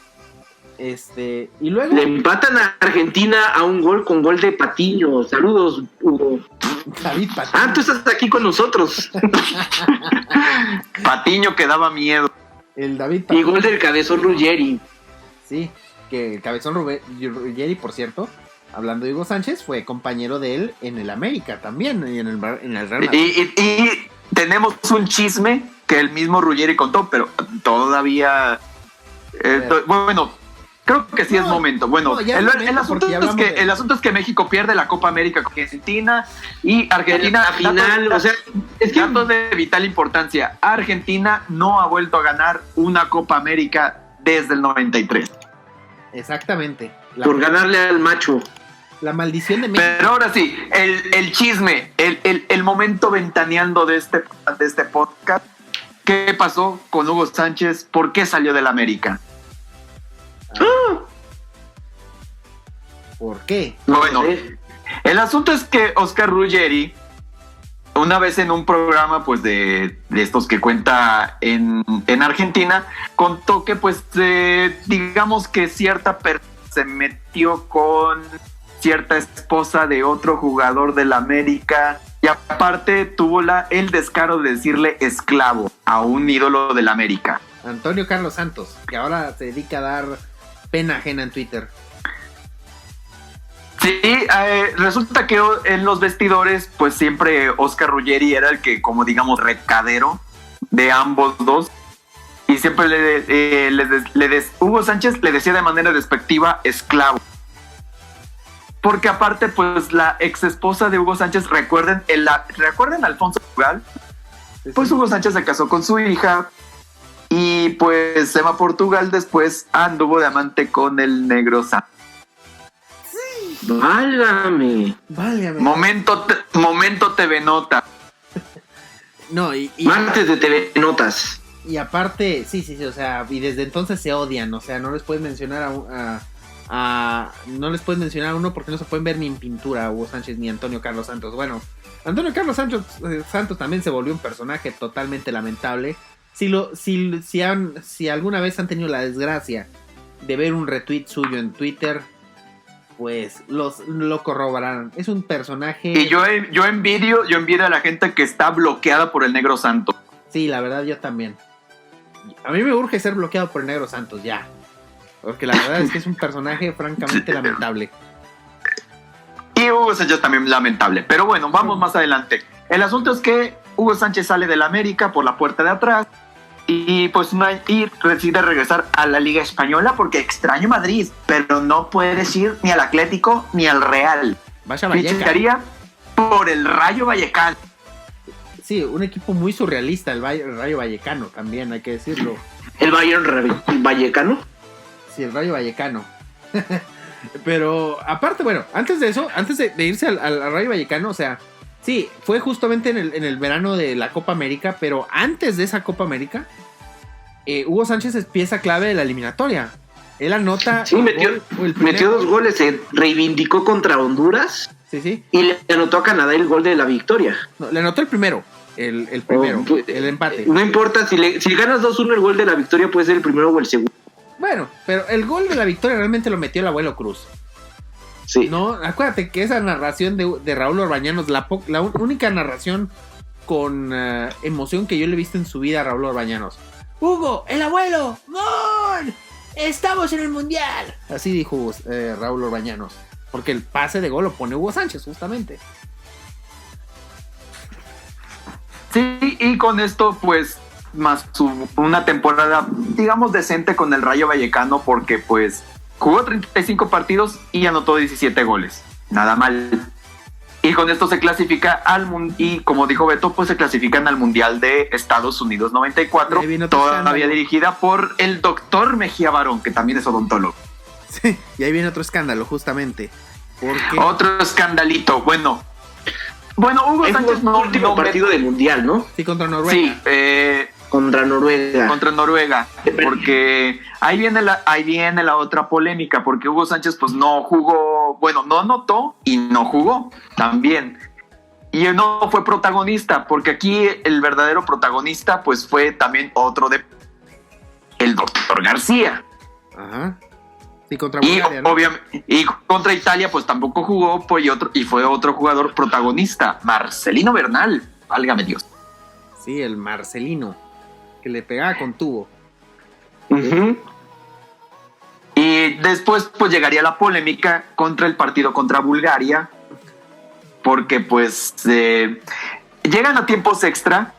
S6: Y luego...
S4: Le empatan a Argentina a un gol con gol de Patiño. Saludos, Hugo.
S6: David Patiño.
S4: Tú estás aquí con nosotros.
S5: Patiño que daba miedo.
S6: El David
S4: Y
S6: Patiño.
S4: gol del cabezón Ruggeri.
S6: Sí, que el cabezón Ruggeri, por cierto, hablando de Hugo Sánchez, fue compañero de él en el América también, y en el Real Madrid.
S5: Y tenemos un chisme que el mismo Ruggeri contó, pero todavía... bueno, creo que sí es momento. Bueno,
S6: no, ya es momento,
S5: el asunto es que México pierde la Copa América con Argentina y Argentina...
S4: La final, o sea, es que...
S5: Dato de vital importancia. Argentina no ha vuelto a ganar una Copa América desde el 93.
S6: Exactamente.
S4: Por ganarle al macho.
S6: La maldición de México.
S5: Pero ahora sí, el chisme, el momento ventaneando de este podcast. ¿Qué pasó con Hugo Sánchez? ¿Por qué salió del América?
S6: ¿Por qué?
S5: Bueno, el asunto es que Oscar Ruggeri, una vez en un programa pues de estos que cuenta en Argentina, contó que pues digamos que cierta persona se metió con cierta esposa de otro jugador del América y aparte tuvo el descaro de decirle esclavo a un ídolo del América.
S6: Antonio Carlos Santos, que ahora se dedica a dar pena ajena en Twitter.
S5: Sí, resulta que en los vestidores pues siempre Oscar Ruggeri era el que como digamos recadero de ambos dos y siempre Hugo Sánchez le decía de manera despectiva esclavo. Porque aparte, pues la ex esposa de Hugo Sánchez, ¿recuerden a Alfonso Portugal? Pues Hugo Sánchez se casó con su hija y pues Emma Portugal después anduvo de amante con el negro Santos.
S4: Válgame.
S5: Momento TV Nota.
S6: No, y
S4: Martes de TV Notas.
S6: Y aparte, sí, o sea, y desde entonces se odian, o sea, no les puedes mencionar no les puedes mencionar a uno porque no se pueden ver ni en pintura a Hugo Sánchez ni a Antonio Carlos Santos. Bueno, Antonio Carlos Santos también se volvió un personaje totalmente lamentable. Si alguna vez han tenido la desgracia de ver un retweet suyo en Twitter, pues lo corroborarán. Es un personaje...
S5: Y yo envidio a la gente que está bloqueada por el negro Santos.
S6: Sí, la verdad yo también. A mí me urge ser bloqueado por el negro Santos, ya. Porque la verdad es que es un personaje francamente lamentable.
S5: Y Y Hugo Sánchez también lamentable. Pero bueno, vamos más adelante. El asunto es que Hugo Sánchez sale del América por la puerta de atrás y pues decide regresar a la Liga Española porque extraño Madrid, pero no puedes ir ni al Atlético ni al Real.
S6: Vaya Vallecas.
S5: Ficharía por el Rayo Vallecano.
S6: Sí, un equipo muy surrealista, el Rayo Vallecano también, hay que decirlo.
S4: ¿El Bayern Vallecano?
S6: Sí, el Rayo Vallecano. Pero aparte, bueno, antes de eso, antes de irse al Rayo Vallecano, o sea, sí, fue justamente en el verano de la Copa América, pero antes de esa Copa América, Hugo Sánchez es pieza clave de la eliminatoria. Él anota...
S4: Sí, metió 2 goles, se reivindicó contra Honduras.
S6: Sí.
S4: Y le anotó a Canadá el gol de la victoria.
S6: No, le anotó el primero. El primero, el empate.
S4: No importa, si ganas 2-1 el gol de la victoria puede ser el primero o el segundo.
S6: Bueno, pero el gol de la victoria realmente lo metió el abuelo Cruz.
S4: Sí.
S6: No, acuérdate que esa narración de Raúl Orbañanos, la única narración con emoción que yo le he visto en su vida a Raúl Orbañanos. ¡Hugo, el abuelo! ¡Gol! ¡Estamos en el mundial! Así dijo Raúl Orbañanos. Porque el pase de gol lo pone Hugo Sánchez, justamente.
S5: Sí, y con esto, pues, más una temporada, digamos, decente con el Rayo Vallecano, porque, pues, jugó 35 partidos y anotó 17 goles. Nada mal. Y con esto se clasifica y como dijo Beto, pues se clasifican al Mundial de Estados Unidos 94, todavía dirigida por el doctor Mejía Barón, que también es odontólogo.
S6: Sí, y ahí viene otro escándalo, justamente. Porque...
S5: Otro escandalito, bueno, Hugo Sánchez
S4: no último partido del mundial, ¿no?
S6: Sí, contra Noruega.
S5: Sí,
S4: contra Noruega.
S5: Porque ahí viene la otra polémica, porque Hugo Sánchez pues no jugó, bueno, no anotó y no jugó también. Y él no fue protagonista, porque aquí el verdadero protagonista pues fue también otro el doctor García.
S6: Ajá. Sí, contra Bulgaria, ¿no?
S5: Y contra Italia pues tampoco jugó, y fue otro jugador protagonista, Marcelino Bernal, válgame Dios.
S6: Sí, el Marcelino, que le pegaba con tubo.
S4: Uh-huh.
S5: Y después pues llegaría la polémica contra el partido contra Bulgaria, porque pues llegan a tiempos extra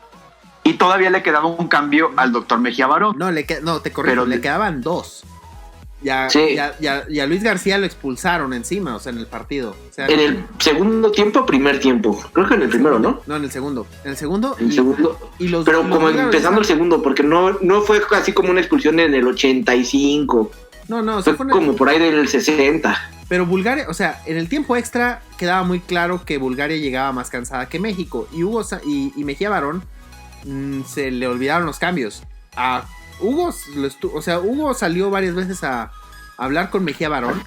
S5: y todavía le quedaba un cambio al doctor Mejía Barón.
S6: No, te corrijo, pero le quedaban 2. Ya a Luis García lo expulsaron encima, o sea, en el partido. O sea,
S4: ¿en el segundo tiempo o primer tiempo? Creo que en el primero, ¿no?
S6: No, en el segundo. En el segundo.
S4: Pero como empezando el segundo, porque no fue así como una expulsión en el 85.
S6: No,
S4: fue como por ahí del 60.
S6: Pero Bulgaria, o sea, en el tiempo extra quedaba muy claro que Bulgaria llegaba más cansada que México. Y Mejía Barón se le olvidaron los cambios. A Hugo salió varias veces a hablar con Mejía Barón,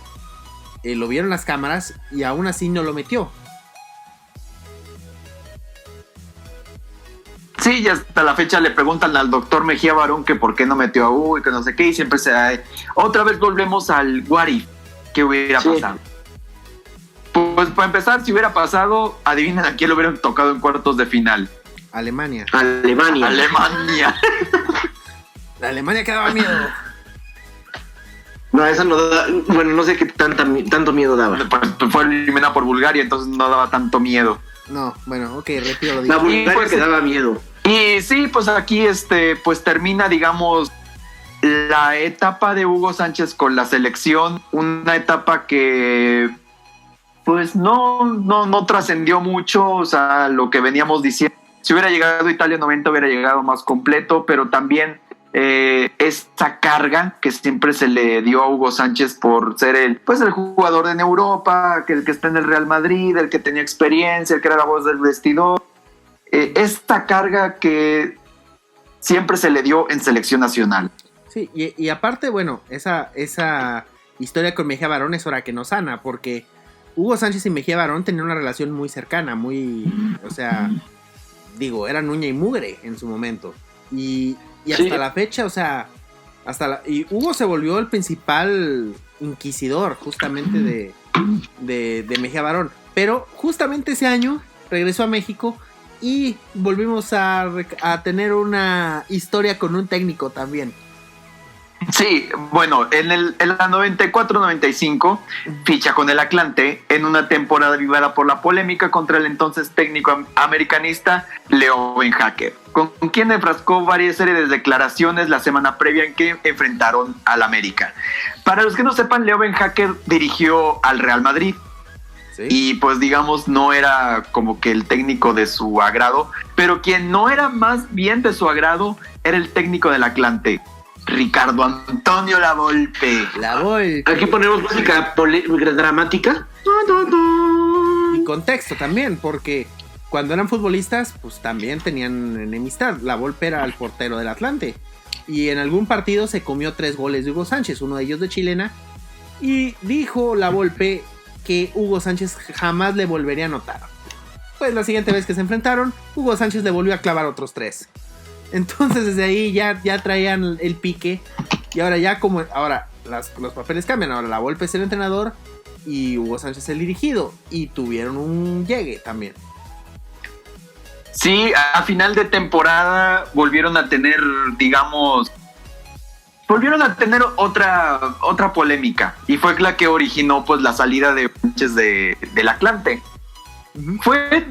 S6: lo vieron las cámaras y aún así no lo metió.
S5: Sí, y hasta la fecha le preguntan al doctor Mejía Barón que por qué no metió a Hugo y que no sé qué, y siempre otra vez volvemos al what if, ¿qué hubiera pasado? Pues para empezar, si hubiera pasado, adivinen a quién lo hubieran tocado en cuartos de final.
S6: Alemania. La Alemania que daba miedo.
S4: No, esa no da. Bueno, no sé qué tanto miedo daba.
S5: Pues fue eliminada por Bulgaria, entonces no daba tanto miedo.
S6: No, bueno, ok, retiro lo dicho.
S4: La Bulgaria pues, que daba miedo.
S5: Y sí, pues aquí pues termina, digamos, la etapa de Hugo Sánchez con la selección. Una etapa que pues no trascendió mucho, o sea, lo que veníamos diciendo. Si hubiera llegado Italia 90 hubiera llegado más completo, pero también esta carga que siempre se le dio a Hugo Sánchez por ser el jugador en Europa, que el que está en el Real Madrid, el que tenía experiencia, el que era la voz del vestidor, esta carga que siempre se le dio en selección nacional.
S6: Sí, y aparte, bueno, esa historia con Mejía Barón es hora que nos sana, porque Hugo Sánchez y Mejía Barón tenían una relación muy cercana, o sea, eran uña y mugre en su momento. Y hasta la fecha, o sea, y Hugo se volvió el principal inquisidor justamente de Mejía Barón. Pero justamente ese año regresó a México y volvimos a tener una historia con un técnico también.
S5: Sí, bueno, en la 94-95 ficha con el Atlante en una temporada vivada por la polémica contra el entonces técnico americanista Leo Ben Hacker, con quien enfrascó varias series de declaraciones la semana previa en que enfrentaron al América. Para los que no sepan, Leo Ben Hacker dirigió al Real Madrid. ¿Sí? Y pues digamos no era como que el técnico de su agrado, pero quien no era más bien de su agrado era el técnico del Atlante, Ricardo Antonio Lavolpe.
S4: Aquí ponemos música dramática.
S6: Y contexto también, porque cuando eran futbolistas, pues también tenían enemistad. Lavolpe era el portero del Atlante. Y en algún partido se comió 3 goles de Hugo Sánchez, uno de ellos de chilena. Y dijo Lavolpe que Hugo Sánchez jamás le volvería a anotar. Pues la siguiente vez que se enfrentaron, Hugo Sánchez le volvió a clavar otros 3. Entonces desde ahí ya traían el pique. Y ahora los papeles cambian. Ahora Lavolpe es el entrenador y Hugo Sánchez el dirigido. Y tuvieron un llegue también.
S5: Sí, a final de temporada volvieron a tener, otra polémica. Y fue la que originó pues la salida de Sánchez del Atlante. Uh-huh. Fue,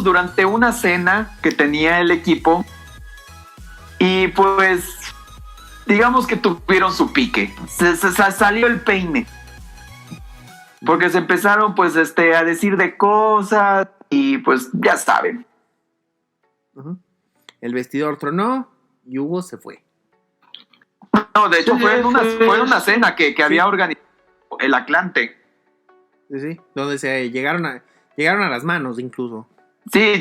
S5: durante una cena que tenía el equipo. Y pues, que tuvieron su pique. Se salió el peine. Porque se empezaron, pues, a decir de cosas. Y pues, ya saben.
S6: Uh-huh. El vestidor tronó y Hugo se fue.
S5: No, de hecho, fue en una cena que había organizado el Atlante.
S6: Sí, donde se llegaron a las manos, incluso.
S5: Sí,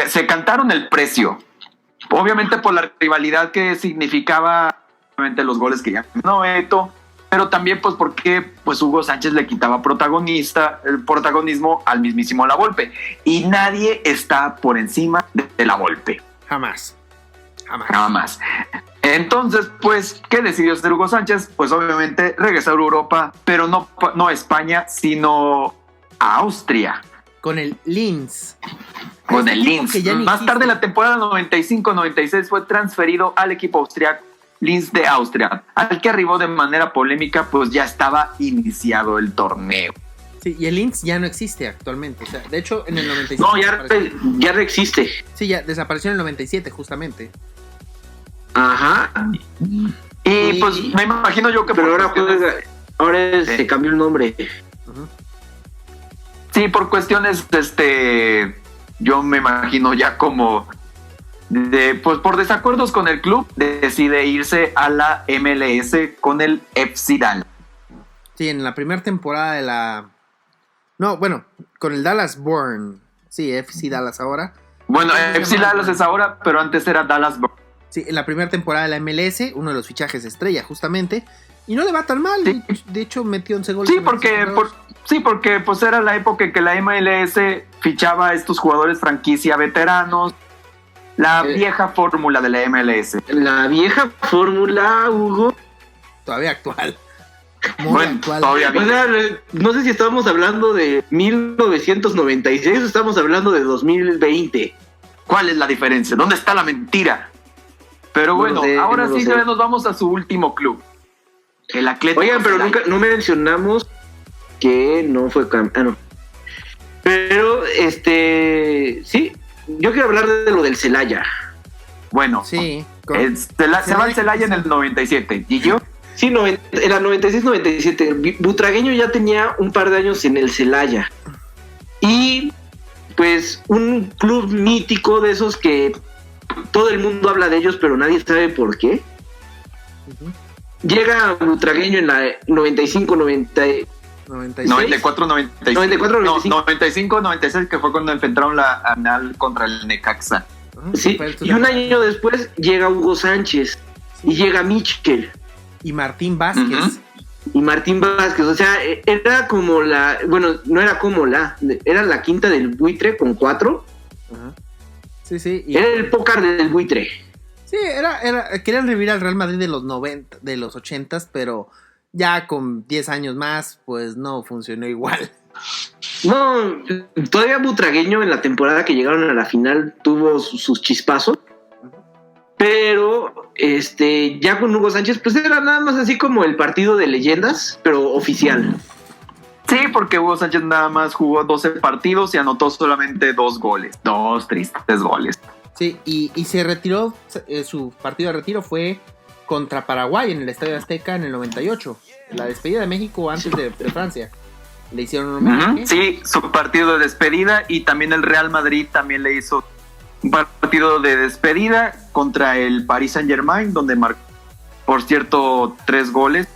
S5: se cantaron el precio. Obviamente por la rivalidad que significaba los goles que ya no Eto, pero también pues porque pues Hugo Sánchez le quitaba el protagonismo al mismísimo Lavolpe, y nadie está por encima de Lavolpe.
S6: Jamás.
S5: Entonces, pues, ¿qué decidió hacer Hugo Sánchez? Pues obviamente regresar a Europa, pero no a España, sino a Austria.
S6: Con el Linz.
S5: Con el Linz. Más tarde en la temporada 95-96 fue transferido al equipo austriaco Linz de Austria, al que arribó de manera polémica, pues ya estaba iniciado el torneo.
S6: Sí, y el Linz ya no existe actualmente. O sea, de hecho, en el 97...
S4: No, ya no existe.
S6: Sí, ya desapareció en el 97, justamente.
S4: Ajá.
S5: Y pues me imagino yo que...
S4: Pero ahora se cambió el nombre.
S6: Uh-huh.
S5: Sí, por cuestiones, yo me imagino ya como, pues por desacuerdos con el club, decide irse a la MLS con el FC Dallas.
S6: Sí, en la primera temporada de la... No, bueno, con el Dallas Born. Sí, FC Dallas ahora.
S5: Bueno, FC Dallas es ahora, pero antes era Dallas Born.
S6: Sí, en la primera temporada de la MLS, uno de los fichajes estrella, justamente. Y no le va tan mal. Sí. De hecho, metió 11 goles.
S5: Sí, porque pues era la época en que la MLS fichaba a estos jugadores franquicia veteranos. La vieja fórmula de la MLS.
S4: La vieja fórmula, Hugo.
S6: Todavía actual.
S5: Muy actual. Todavía
S4: o sea, no sé si estamos hablando de 1996 o estamos hablando de 2020.
S5: ¿Cuál es la diferencia? ¿Dónde está la mentira? Pero bueno, ahora sí ya nos vamos a su último club. El Atlético.
S4: Oigan, pero no mencionamos que no fue no. Pero sí, yo quiero hablar de lo del Celaya.
S5: Bueno,
S6: sí,
S5: se va al Celaya en el 97. ¿Y yo?
S4: Sí, en la 96-97. Butragueño ya tenía un par de años en el Celaya. Y pues un club mítico de esos que todo el mundo habla de ellos, pero nadie sabe por qué. Uh-huh. Llega Butragueño en la 95-96.
S5: 94-95. 95-96, que fue cuando enfrentaron la anal contra el Necaxa.
S4: Sí, y un año después llega Hugo Sánchez, y llega Michel.
S6: Y Martín Vázquez.
S4: Uh-huh. O sea, era como era la quinta del buitre con 4.
S6: Uh-huh. Sí.
S4: Era el póker del buitre.
S6: Sí, querían revivir al Real Madrid de los 90, de los 80s, pero ya con 10 años más, pues no funcionó igual.
S4: No, todavía Butragueño en la temporada que llegaron a la final tuvo sus chispazos, pero ya con Hugo Sánchez, pues era nada más así como el partido de leyendas, pero oficial.
S5: Sí, porque Hugo Sánchez nada más jugó 12 partidos y anotó solamente 2 goles. 2 tristes goles.
S6: Sí, y se retiró, su partido de retiro fue contra Paraguay en el Estadio Azteca en el 98. La despedida de México antes de Francia. Le hicieron un homenaje.
S5: Sí, su partido de despedida, y también el Real Madrid también le hizo un partido de despedida contra el Paris Saint-Germain, donde marcó, por cierto, 3 goles.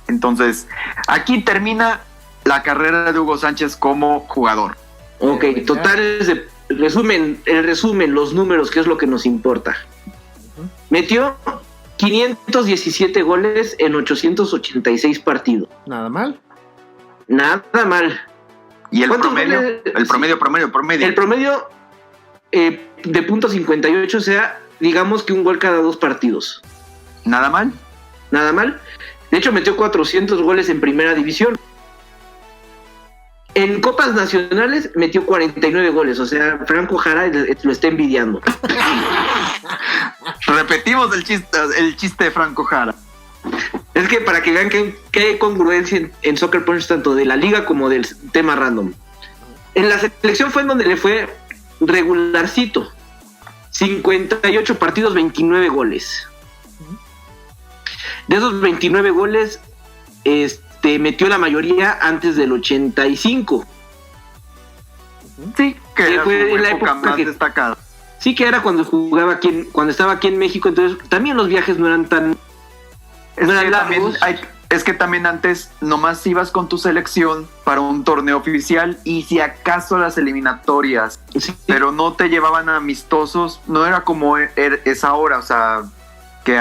S5: Entonces, aquí termina la carrera de Hugo Sánchez como jugador.
S4: Ok, total, el resumen, los números, que es lo que nos importa. Metió 517 goles en 886 partidos.
S6: Nada mal.
S4: Nada mal.
S5: ¿Y el promedio?
S4: Goles?
S5: El promedio.
S4: El promedio de .58, o sea, digamos que un gol cada 2 partidos.
S5: Nada mal.
S4: Nada mal. De hecho, metió 400 goles en primera división. En Copas Nacionales metió 49 goles, o sea, Franco Jara lo está envidiando.
S5: Repetimos el chiste de Franco Jara.
S4: Es que para que vean que hay congruencia en Soccer Punch, tanto de la liga como del tema random. En la selección fue en donde le fue regularcito. 58 partidos, 29 goles. De esos 29 goles, metió la mayoría antes del 85.
S5: Sí, que era
S4: fue
S5: su
S4: en la
S5: época
S4: época
S5: más
S4: que
S5: destacada.
S4: Sí, que era cuando cuando estaba aquí en México, entonces también los viajes no eran tan largos.
S5: Es que también antes nomás ibas con tu selección para un torneo oficial y si acaso las eliminatorias,
S4: Sí.
S5: pero no te llevaban a amistosos, no era como es ahora, o sea, que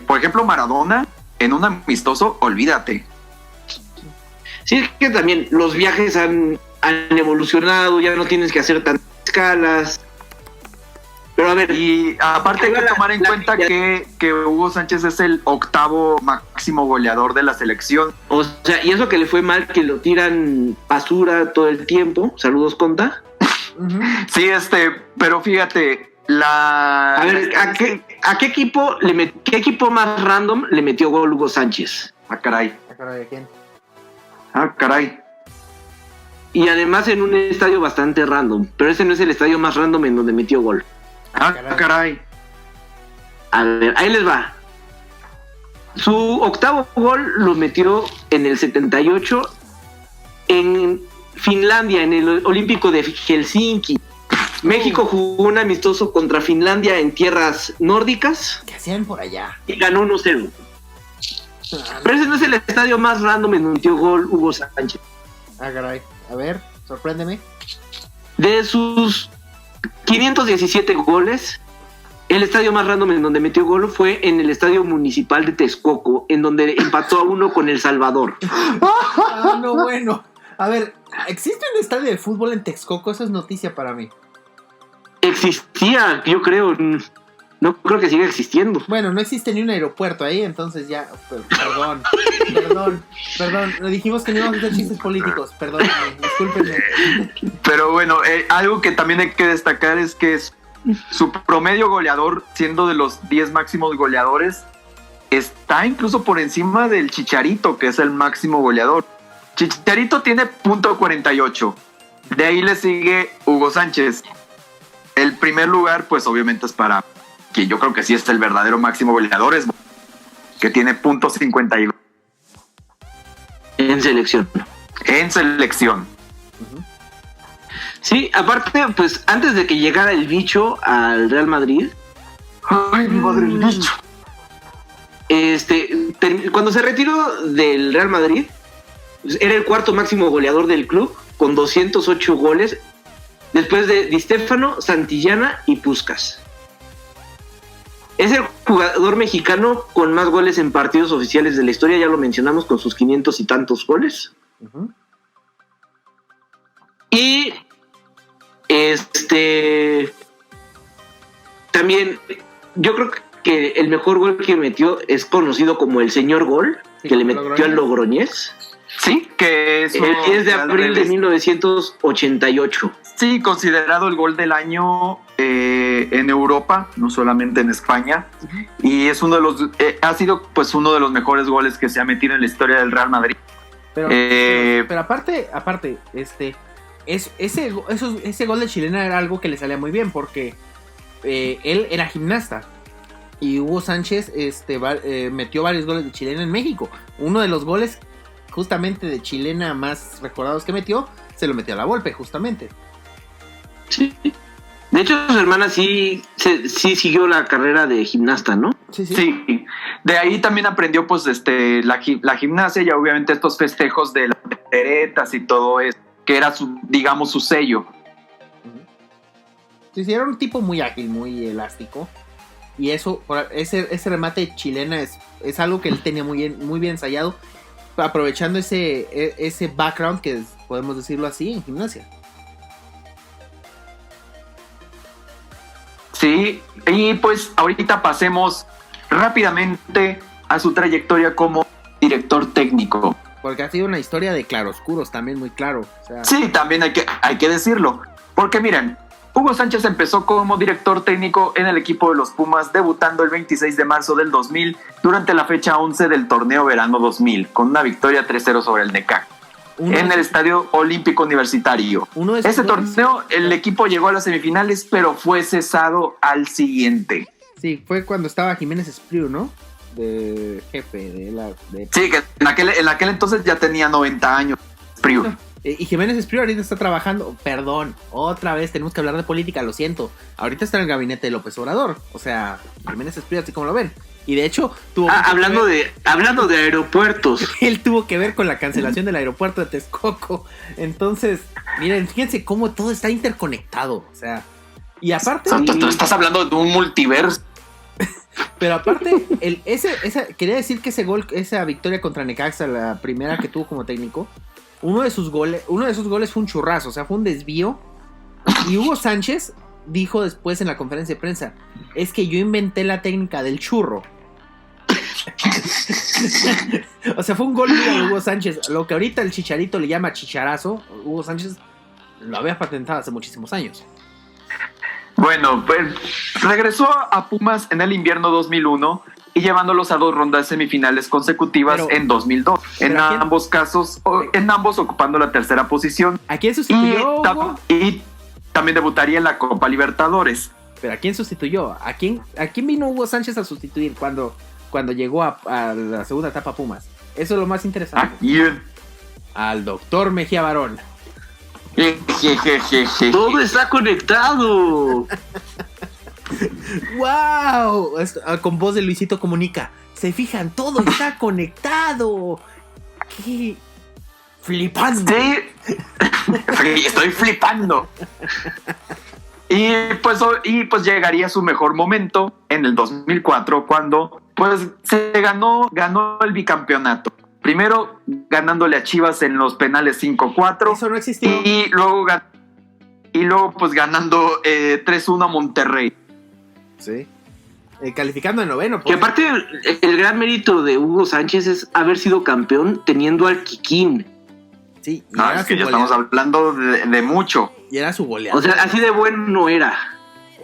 S5: por ejemplo Maradona en un amistoso, olvídate.
S4: Sí, es que también los viajes han evolucionado, ya no tienes que hacer tantas escalas. Pero a ver,
S5: Y aparte hay que tomar en cuenta que Hugo Sánchez es el 8º máximo goleador de la selección.
S4: o sea, y eso que le fue mal, que lo tiran basura todo el tiempo. Saludos, Conta.
S5: Sí, pero fíjate,
S4: A ver, ¿a qué equipo qué equipo más random le metió gol Hugo Sánchez?
S5: Ah, caray.
S6: ¿Quién?
S5: Ah, caray.
S4: Y además en un estadio bastante random, pero ese no es el estadio más random en donde metió gol.
S5: Ah, caray.
S4: A ver, ahí les va. Su 8º gol lo metió en el 78 en Finlandia, en el Olímpico de Helsinki. México jugó un amistoso contra Finlandia en tierras nórdicas
S6: ¿Qué hacían por allá?
S4: y ganó 1-0. Pero ese no es el estadio más random en donde metió gol Hugo Sánchez.
S6: Ah, caray. A ver, sorpréndeme.
S4: De sus 517 goles, el estadio más random en donde metió gol fue en el Estadio Municipal de Texcoco, en donde empató a 1 con El Salvador.
S6: Ah, no, bueno. A ver, ¿existe un estadio de fútbol en Texcoco? Eso es noticia para mí.
S4: Existía, yo creo. No creo que siga existiendo.
S6: Bueno, no existe ni un aeropuerto ahí, entonces ya. Perdón. Dijimos que no íbamos a hacer chistes políticos. Perdón, discúlpenme.
S5: Pero bueno, algo que también hay que destacar es que su promedio goleador, siendo de los 10 máximos goleadores, está incluso por encima del Chicharito, que es el máximo goleador. Chicharito tiene .48. De ahí le sigue Hugo Sánchez. El primer lugar, pues obviamente es para que yo creo que sí es el verdadero máximo goleador, es que tiene .52
S4: En selección.
S5: en selección.
S4: Sí, aparte, pues antes de que llegara el bicho al Real Madrid.
S5: Ay, mi madre, el bicho.
S4: Cuando se retiró del Real Madrid, pues, era el 4º máximo goleador del club, con 208 goles, después de Di Stéfano, Santillana y Puskás. Es el jugador mexicano con más goles en partidos oficiales de la historia, ya lo mencionamos, con sus 500 y tantos goles. Y también yo creo que el mejor gol que metió es conocido como el señor gol,
S6: Sí,
S4: que le metió al Logroñés.
S5: Sí, que es
S4: El 10 de abril de 1988.
S5: Sí, considerado el gol del año en Europa, no solamente en España, y es ha sido pues uno de los mejores goles que se ha metido en la historia del Real Madrid.
S6: Pero aparte, ese gol de Chilena era algo que le salía muy bien porque él era gimnasta y Hugo Sánchez metió varios goles de Chilena en México. Uno de los goles justamente de Chilena más recordados que metió, se lo metió a la Volpe justamente.
S4: Sí. De hecho, su hermana sí siguió la carrera de gimnasta, ¿no?
S5: Sí. De ahí también aprendió pues la gimnasia y obviamente estos festejos de las volteretas y todo eso, que era su sello.
S6: Sí, era un tipo muy ágil, muy elástico. Y ese remate chilena es algo que él tenía muy bien ensayado, aprovechando ese background, que podemos decirlo así, en gimnasia.
S5: Sí, y pues ahorita pasemos rápidamente a su trayectoria como director técnico.
S6: Porque ha sido una historia de claroscuros también, muy claro. O sea...
S5: Sí, también hay que decirlo. Porque miren, Hugo Sánchez empezó como director técnico en el equipo de los Pumas, debutando el 26 de marzo del 2000 durante la fecha 11 del torneo verano 2000, con una victoria 3-0 sobre el Necaxa en el Estadio Olímpico Universitario. Ese torneo el equipo llegó a las semifinales, pero fue cesado al siguiente.
S6: Sí, fue cuando estaba Jiménez Espriu, ¿no? De jefe
S5: Sí, que en aquel entonces ya tenía 90 años Espriu.
S6: Y Jiménez Espriu ahorita está trabajando, perdón, otra vez tenemos que hablar de política, lo siento. Ahorita está en el gabinete de López Obrador. O sea, Jiménez Espriu, así como lo ven. Y de hecho tuvo
S4: hablando de aeropuertos.
S6: Él tuvo que ver con la cancelación del aeropuerto de Texcoco. Entonces, miren, fíjense cómo todo está interconectado. O sea, y aparte.
S5: Tú estás hablando de un multiverso.
S6: Pero aparte, quería decir que esa victoria contra Necaxa, la primera que tuvo como técnico, uno de esos goles fue un churrazo, o sea, fue un desvío. Y Hugo Sánchez dijo después en la conferencia de prensa: es que yo inventé la técnica del churro. O sea, fue un gol de Hugo Sánchez. Lo que ahorita el Chicharito le llama chicharazo, Hugo Sánchez lo había patentado hace muchísimos años.
S5: Bueno, pues regresó a Pumas en el invierno 2001 y llevándolos a 2 rondas semifinales consecutivas en 2002. En ambos ocupando la tercera posición.
S6: ¿A quién sustituyó, Hugo?
S5: Y también debutaría en la Copa Libertadores.
S6: ¿Pero a quién sustituyó? ¿A quién vino Hugo Sánchez a sustituir cuando llegó a la segunda etapa Pumas? Eso es lo más interesante.
S5: ¿A quién?
S6: Al doctor Mejía Barón.
S4: Todo está conectado.
S6: ¡Wow! Con voz de Luisito Comunica. Se fijan, todo está conectado. ¡Qué flipando!
S5: Sí. Estoy flipando. Y pues llegaría su mejor momento en el 2004 cuando pues se ganó el bicampeonato. Primero ganándole a Chivas en los penales 5-4.
S6: Eso no existió.
S5: Y luego pues ganando 3-1 a Monterrey.
S6: Sí. Calificando de noveno.
S4: Que aparte el gran mérito de Hugo Sánchez es haber sido campeón teniendo al Kikín.
S6: Sí.
S5: Es que ya estamos hablando de mucho.
S6: Y era su goleador.
S4: O sea, así de bueno no era.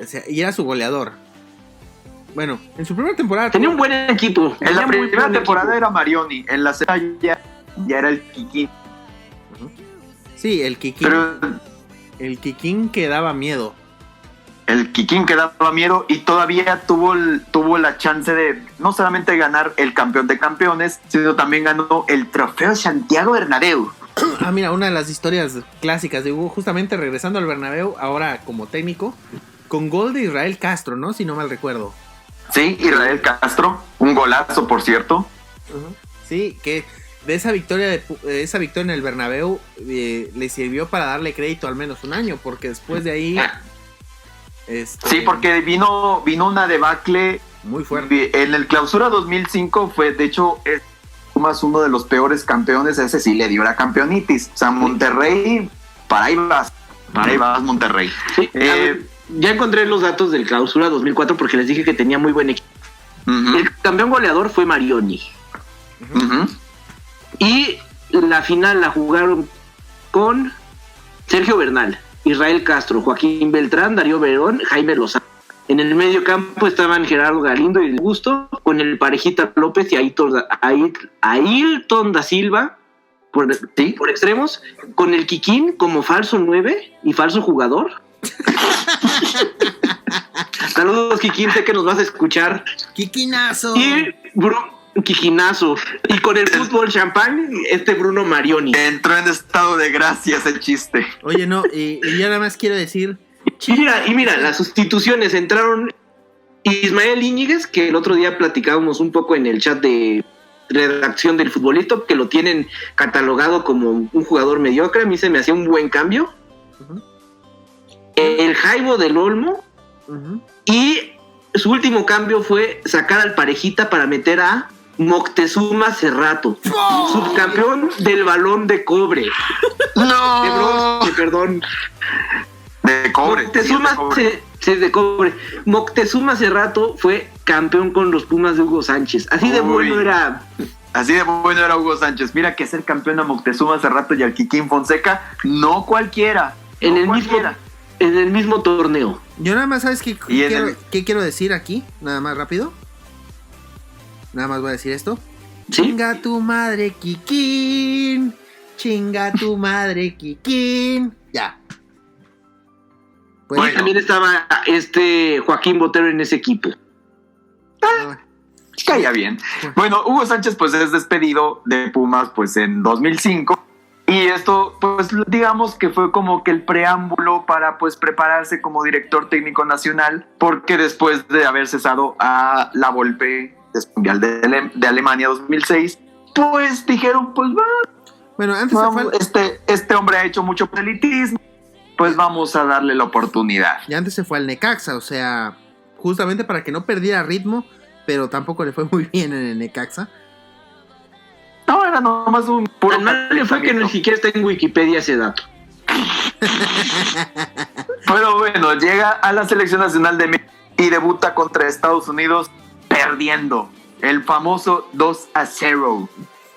S6: O sea, y era su goleador. Bueno, en su primera temporada
S4: tenía un buen equipo.
S5: En la primera temporada era Marioni, en la segunda ya era el Kikín.
S6: Sí, el Kikín.
S5: Pero
S6: el Kikín que daba miedo.
S5: El Kikín que daba miedo y todavía tuvo la chance de no solamente ganar el campeón de campeones, sino también ganó el trofeo Santiago Bernabéu.
S6: Mira, una de las historias clásicas de Hugo, justamente regresando al Bernabéu, ahora como técnico, con gol de Israel Castro, ¿no? Si no mal recuerdo.
S5: Sí, Israel Castro, un golazo, por cierto.
S6: Sí, que de esa victoria en el Bernabéu le sirvió para darle crédito al menos un año, porque después de ahí...
S5: Sí, porque vino una debacle
S6: muy fuerte.
S5: En el Clausura 2005 fue, de hecho, Pumas uno de los peores campeones, ese sí le dio la campeonitis. O sea, Monterrey, para ahí vas Monterrey.
S4: Sí, ya encontré los datos del Clausura 2004 porque les dije que tenía muy buen equipo. El campeón goleador fue Marioni. Y la final la jugaron con Sergio Bernal, Israel Castro, Joaquín Beltrán, Darío Verón, Jaime Lozano. En el medio campo estaban Gerardo Galindo y El Gusto, con el Parejita López y Ailton da Silva por extremos, con el Kikín como falso 9 y falso jugador. Saludos, Kikín, sé que nos vas a escuchar.
S6: ¡Kikinazo!
S4: Y Kikinazo. Y con el fútbol champán, Bruno Marioni.
S5: Entró en estado de gracia ese chiste.
S6: Oye, no, y yo nada más quiero decir...
S4: Y mira, las sustituciones entraron Ismael Íñiguez, que el otro día platicábamos un poco en el chat de redacción del Futbolito, que lo tienen catalogado como un jugador mediocre. A mí se me hacía un buen cambio.
S6: Uh-huh.
S4: El Jaibo del Olmo.
S6: Uh-huh.
S4: Y su último cambio fue sacar al Parejita para meter a Moctezuma Cerrato, subcampeón del Balón de Cobre.
S5: ¡No!
S4: De bronce, perdón.
S5: De cobre.
S4: Moctezuma, de cobre. Moctezuma Cerrato fue campeón con los Pumas de Hugo Sánchez. Así de bueno era.
S5: Así de bueno era Hugo Sánchez. Mira que ser campeón a Moctezuma Cerrato y al Kikín Fonseca, no cualquiera.
S4: En el mismo torneo.
S6: Yo nada más, ¿sabes qué quiero decir aquí? Nada más rápido. Nada más voy a decir esto.
S4: ¿Sí?
S6: Chinga tu madre, Kikín. Chinga tu madre, Kikín. Ya.
S4: Bueno, también estaba Joaquín Botero en ese equipo.
S5: Caía bien. Bueno, Hugo Sánchez pues es despedido de Pumas pues en 2005 y esto pues digamos que fue como que el preámbulo para pues prepararse como director técnico nacional, porque después de haber cesado a La Volpe del Mundial de Alemania 2006, pues dijeron pues va.
S6: Bueno, antes
S5: vamos, este hombre ha hecho mucho proselitismo, pues vamos a darle la oportunidad.
S6: Y antes se fue al Necaxa, o sea, justamente para que no perdiera ritmo, pero tampoco le fue muy bien en el Necaxa.
S5: No, era nomás un puro...
S4: Tan mal le fue que ni siquiera está en Wikipedia ese dato.
S5: Pero bueno, llega a la selección nacional de México y debuta contra Estados Unidos perdiendo. El famoso 2-0.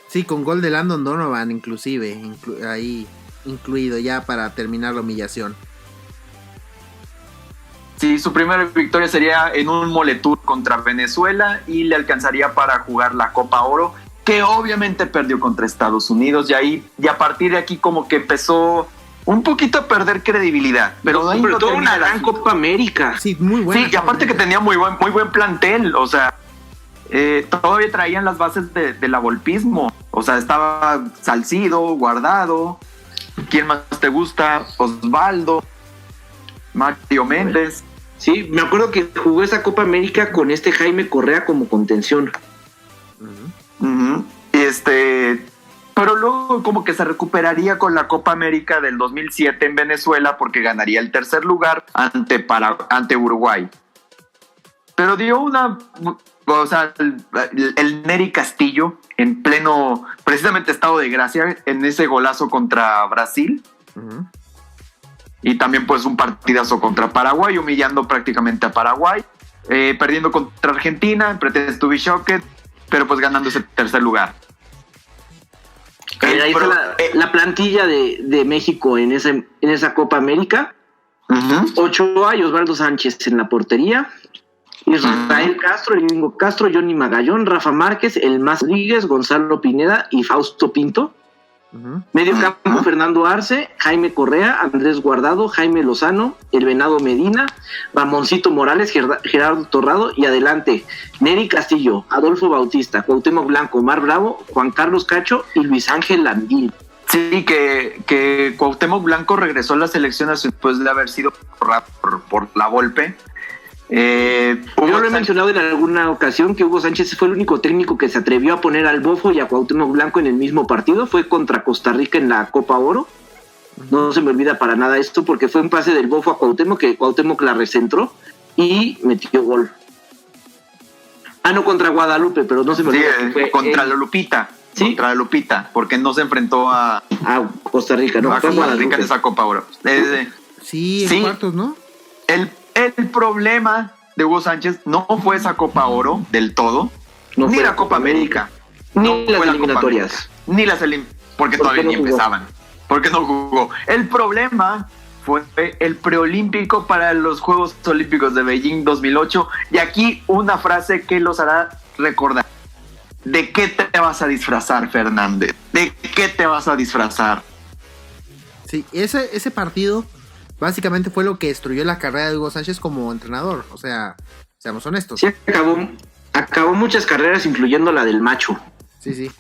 S6: Sí, con gol de Landon Donovan inclusive, ahí incluido ya para terminar la humillación.
S5: Sí, su primera victoria sería en un Moletour contra Venezuela y le alcanzaría para jugar la Copa Oro, que obviamente perdió contra Estados Unidos, y a partir de aquí como que empezó un poquito a perder credibilidad. Pero ahí
S4: sobre todo una gran Copa América.
S6: Sí, muy buena.
S5: Sí, y aparte que tenía muy buen plantel, o sea, todavía traían las bases de la volpismo. O sea, estaba Salcido, Guardado, ¿quién más te gusta? Osvaldo, Mario Méndez.
S4: Sí, me acuerdo que jugó esa Copa América con Jaime Correa como contención.
S5: Uh-huh. Pero luego como que se recuperaría con la Copa América del 2007 en Venezuela, porque ganaría el tercer lugar ante Uruguay. Pero dio el Neri Castillo en pleno, precisamente estado de gracia, en ese golazo contra Brasil.
S6: Uh-huh.
S5: Y también pues un partidazo contra Paraguay, humillando prácticamente a Paraguay, perdiendo contra Argentina, pretended to be shocked, pero pues ganando ese tercer lugar.
S4: Ahí está la plantilla de México en esa Copa América.
S5: Uh-huh.
S4: Ochoa y Osvaldo Sánchez en la portería. Israel Castro, Domingo Castro, Johnny Magallón, Rafa Márquez, Elmas Rodríguez, Gonzalo Pineda y Fausto Pinto.
S6: Uh-huh.
S4: Medio campo, Fernando Arce, Jaime Correa, Andrés Guardado, Jaime Lozano, El Venado Medina, Ramoncito Morales, Gerardo Torrado, y adelante Neri Castillo, Adolfo Bautista, Cuauhtémoc Blanco, Omar Bravo, Juan Carlos Cacho y Luis Ángel Landín.
S5: Sí, que Cuauhtémoc Blanco regresó a la selección después de haber sido por La Volpe.
S4: Yo lo he mencionado en alguna ocasión que Hugo Sánchez fue el único técnico que se atrevió a poner al Bofo y a Cuauhtémoc Blanco en el mismo partido. Fue contra Costa Rica en la Copa Oro. No se me olvida para nada esto, porque fue un pase del Bofo a Cuauhtémoc, que Cuauhtémoc la recentró y metió gol. No, contra Guadalupe, pero no se me olvida.
S5: Sí, contra la Lupita. ¿Sí? Contra la Lupita, porque no se enfrentó a
S4: Costa Rica, ¿no?
S5: A Costa Rica en esa Copa Oro.
S6: Sí, en cuartos, ¿no?
S5: El problema de Hugo Sánchez no fue esa Copa Oro del todo,
S4: no
S5: ni
S4: fue
S5: la Copa América,
S4: ni las eliminatorias,
S5: ni las porque todavía ni empezaban, porque no jugó. El problema fue el preolímpico para los Juegos Olímpicos de Beijing 2008. Y aquí una frase que los hará recordar. ¿De qué te vas a disfrazar, Fernández? ¿De qué te vas a disfrazar?
S6: Sí, ese partido básicamente fue lo que destruyó la carrera de Hugo Sánchez como entrenador. O sea, seamos honestos.
S4: Sí, acabó muchas carreras, incluyendo la del macho.
S6: Sí.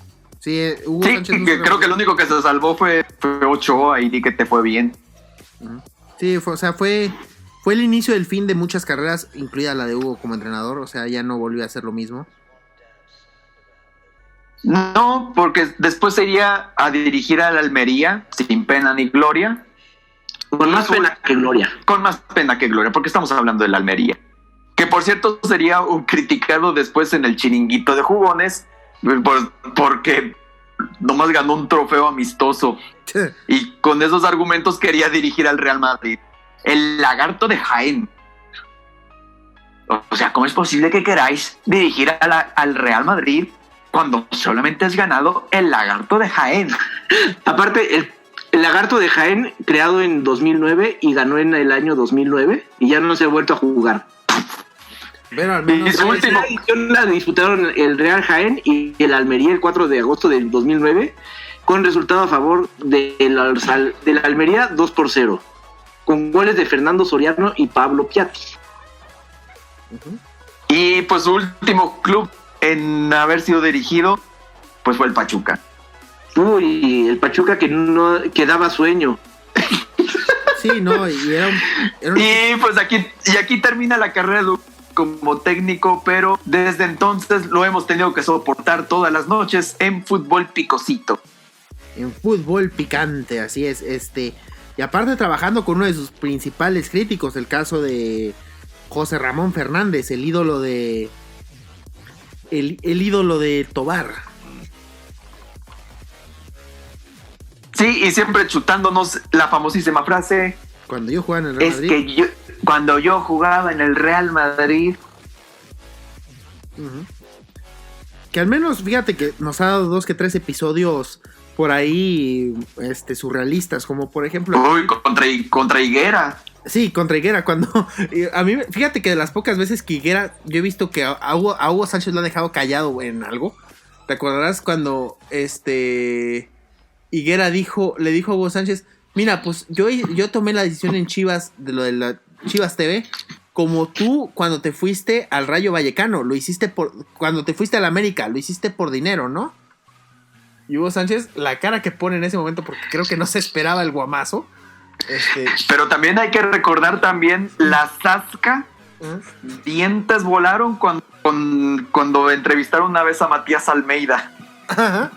S6: Sí, Hugo
S5: Sí,
S6: Sánchez
S5: creo que el único que se salvó fue Ochoa y di que te fue bien.
S6: Sí, fue el inicio del fin de muchas carreras, incluida la de Hugo como entrenador. O sea, ya no volvió a hacer lo mismo.
S5: No, porque después se iría a dirigir a la Almería sin pena ni gloria.
S4: Con más pena que gloria.
S5: Con más pena que gloria, porque estamos hablando de la Almería. Que por cierto sería un criticado después en el chiringuito de jugones, porque nomás ganó un trofeo amistoso. Y con esos argumentos quería dirigir al Real Madrid. El lagarto de Jaén. O sea, ¿cómo es posible que queráis dirigir al Real Madrid cuando solamente has ganado el lagarto de Jaén?
S4: Aparte, el lagarto de Jaén, creado en 2009 y ganó en el año 2009 y ya no se ha vuelto a jugar.
S6: Pero al menos
S5: Y su último,
S4: La edición la disputaron el Real Jaén y el Almería el 4 de agosto del 2009 con resultado a favor de la Almería 2-0 con goles de Fernando Soriano y Pablo Piatti.
S5: y pues su último club en haber sido dirigido pues fue el Pachuca.
S4: Uy, el Pachuca que daba sueño.
S6: sí, no, y era un
S5: Y pues aquí termina la carrera como técnico, pero desde entonces lo hemos tenido que soportar todas las noches en fútbol picosito.
S6: en fútbol picante, así es, y aparte trabajando con uno de sus principales críticos, el caso de José Ramón Fernández, el ídolo de Tobar.
S5: Sí, y siempre chutándonos la famosísima frase:
S6: Cuando yo jugaba en el Real
S5: es
S6: Madrid.
S5: que cuando yo jugaba en el Real Madrid.
S6: Uh-huh. Que al menos, fíjate que nos ha dado 2 que 3 episodios por ahí surrealistas, como por ejemplo...
S5: Uy, contra Higuera.
S6: Sí, contra Higuera, cuando... A mí, fíjate que de las pocas veces que Higuera, yo he visto que a Hugo Sánchez lo han dejado callado en algo. ¿Te acordarás cuando Higuera le dijo a Hugo Sánchez: mira, pues yo tomé la decisión en Chivas, de lo de la Chivas TV, como tú cuando te fuiste al Rayo Vallecano, cuando te fuiste al América, lo hiciste por dinero, ¿no? Y Hugo Sánchez, la cara que pone en ese momento, porque creo que no se esperaba el guamazo.
S5: Pero también hay que recordar también la Zasca. Dientes volaron cuando entrevistaron una vez a Matías Almeida.
S6: Ajá.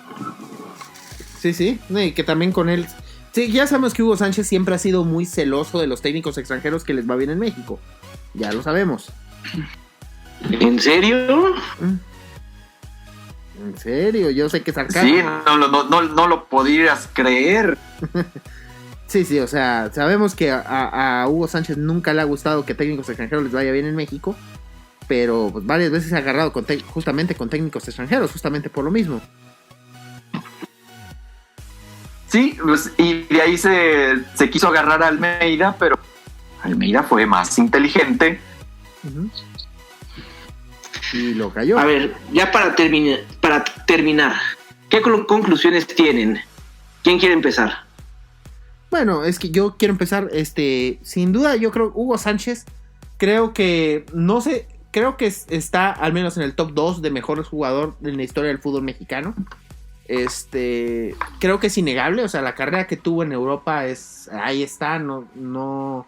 S6: Sí, y que también con él... Sí, ya sabemos que Hugo Sánchez siempre ha sido muy celoso de los técnicos extranjeros que les va bien en México. Ya lo sabemos.
S4: ¿En serio?
S6: En serio, yo sé que es sarcasmo.
S5: Sí, no lo podrías creer.
S6: Sí, o sea, sabemos que a Hugo Sánchez nunca le ha gustado que técnicos extranjeros les vaya bien en México, pero pues, varias veces se ha agarrado justamente con técnicos extranjeros, justamente por lo mismo.
S5: Sí, pues, y de ahí se quiso agarrar a Almeida, pero Almeida fue más inteligente.
S6: Uh-huh. Y lo cayó.
S4: A ver, ya para terminar, ¿qué conclusiones tienen? ¿Quién quiere empezar?
S6: Bueno, es que yo quiero empezar, sin duda, yo creo Hugo Sánchez, creo que está al menos en el top 2 de mejores jugador en la historia del fútbol mexicano. Creo que es innegable, o sea, la carrera que tuvo en Europa ahí está, no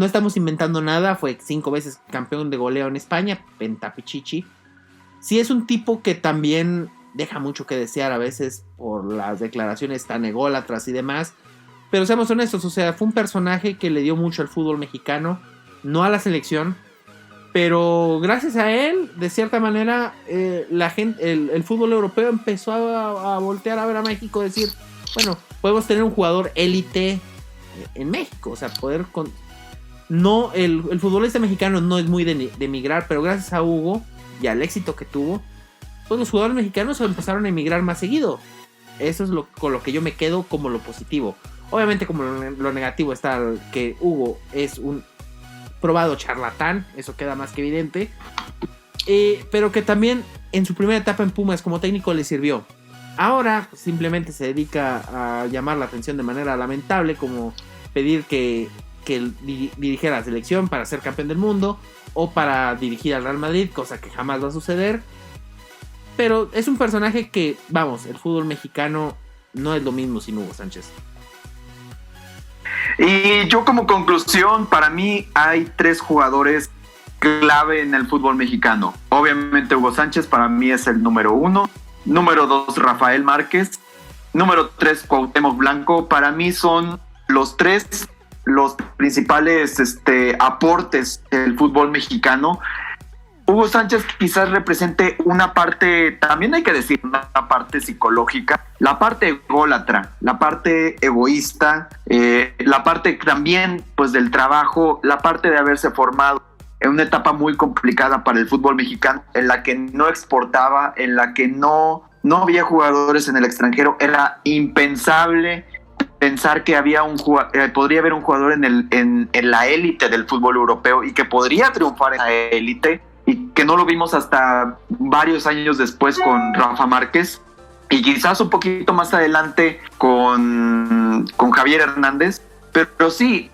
S6: estamos inventando nada, fue 5 veces campeón de goleo en España, pentapichichi. Sí, es un tipo que también deja mucho que desear a veces por las declaraciones tan ególatras y demás, pero seamos honestos, o sea, fue un personaje que le dio mucho al fútbol mexicano, no a la selección, pero gracias a él, de cierta manera, la gente, el fútbol europeo empezó a voltear a ver a México, decir, bueno, podemos tener un jugador élite en México, o sea, poder no, el futbolista mexicano no es muy de emigrar, pero gracias a Hugo y al éxito que tuvo, pues los jugadores mexicanos empezaron a emigrar más seguido. Eso es con lo que yo me quedo como lo positivo. Obviamente como lo negativo está que Hugo es un probado charlatán, eso queda más que evidente, pero que también en su primera etapa en Pumas como técnico le sirvió. Ahora simplemente se dedica a llamar la atención de manera lamentable, como pedir que dirigiera la selección para ser campeón del mundo o para dirigir al Real Madrid, cosa que jamás va a suceder. Pero es un personaje que, vamos, el fútbol mexicano no es lo mismo sin Hugo Sánchez.
S5: Y yo como conclusión, para mí hay 3 jugadores clave en el fútbol mexicano. Obviamente Hugo Sánchez para mí es el número 1. Número 2, Rafael Márquez. Número 3, Cuauhtémoc Blanco. Para mí son los 3 los principales aportes del fútbol mexicano. Hugo Sánchez quizás represente una parte, también hay que decir, una parte psicológica, la parte ególatra, la parte egoísta, la parte también pues del trabajo, la parte de haberse formado en una etapa muy complicada para el fútbol mexicano, en la que no exportaba, en la que no había jugadores en el extranjero. Era impensable pensar que podría haber un jugador en la élite del fútbol europeo y que podría triunfar en la élite, y que no lo vimos hasta varios años después con Rafa Márquez, y quizás un poquito más adelante con Javier Hernández. Pero sí,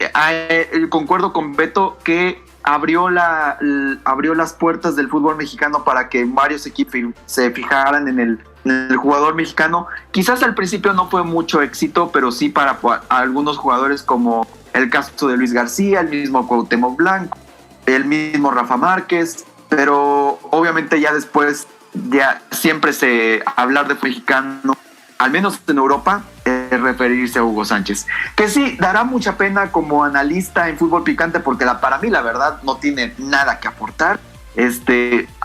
S5: concuerdo con Beto que abrió las puertas del fútbol mexicano para que varios equipos se fijaran en el jugador mexicano. Quizás al principio no fue mucho éxito, pero sí para algunos jugadores, como el caso de Luis García, el mismo Cuauhtémoc Blanco, el mismo Rafa Márquez. Pero obviamente ya después, ya siempre hablar de mexicano, al menos en Europa, referirse a Hugo Sánchez, que sí dará mucha pena como analista en fútbol picante, porque para mí la verdad no tiene nada que aportar.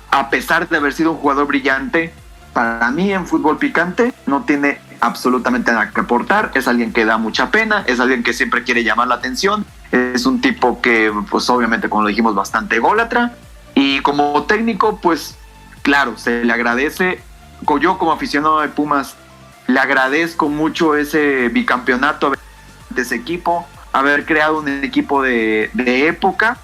S5: A pesar de haber sido un jugador brillante, para mí en fútbol picante no tiene absolutamente nada que aportar. Es alguien que da mucha pena, es alguien que siempre quiere llamar la atención, es un tipo que pues obviamente, como lo dijimos, bastante ególatra. Y como técnico, pues claro, se le agradece. Yo como aficionado de Pumas le agradezco mucho ese bicampeonato de ese equipo, haber creado un equipo de época,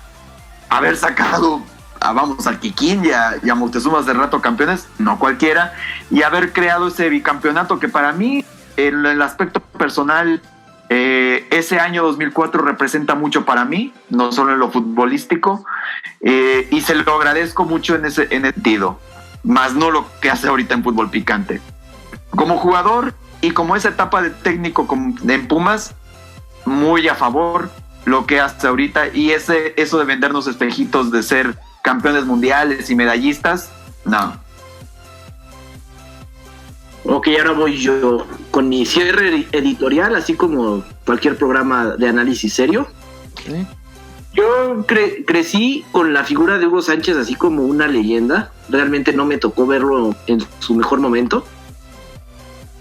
S5: haber sacado al Kikín y a Moctezuma hace rato campeones, no cualquiera, y haber creado ese bicampeonato que para mí, en el aspecto personal, ese año 2004 representa mucho para mí, no solo en lo futbolístico, y se lo agradezco mucho en ese sentido, más no lo que hace ahorita en fútbol picante. Como jugador y como esa etapa de técnico en Pumas, muy a favor lo que hace ahorita, y eso de vendernos espejitos de ser campeones mundiales y medallistas, no.
S4: Ok, ahora voy yo con mi cierre editorial, así como cualquier programa de análisis serio.
S6: ¿Sí?
S4: Yo crecí con la figura de Hugo Sánchez así como una leyenda. Realmente no me tocó verlo en su mejor momento.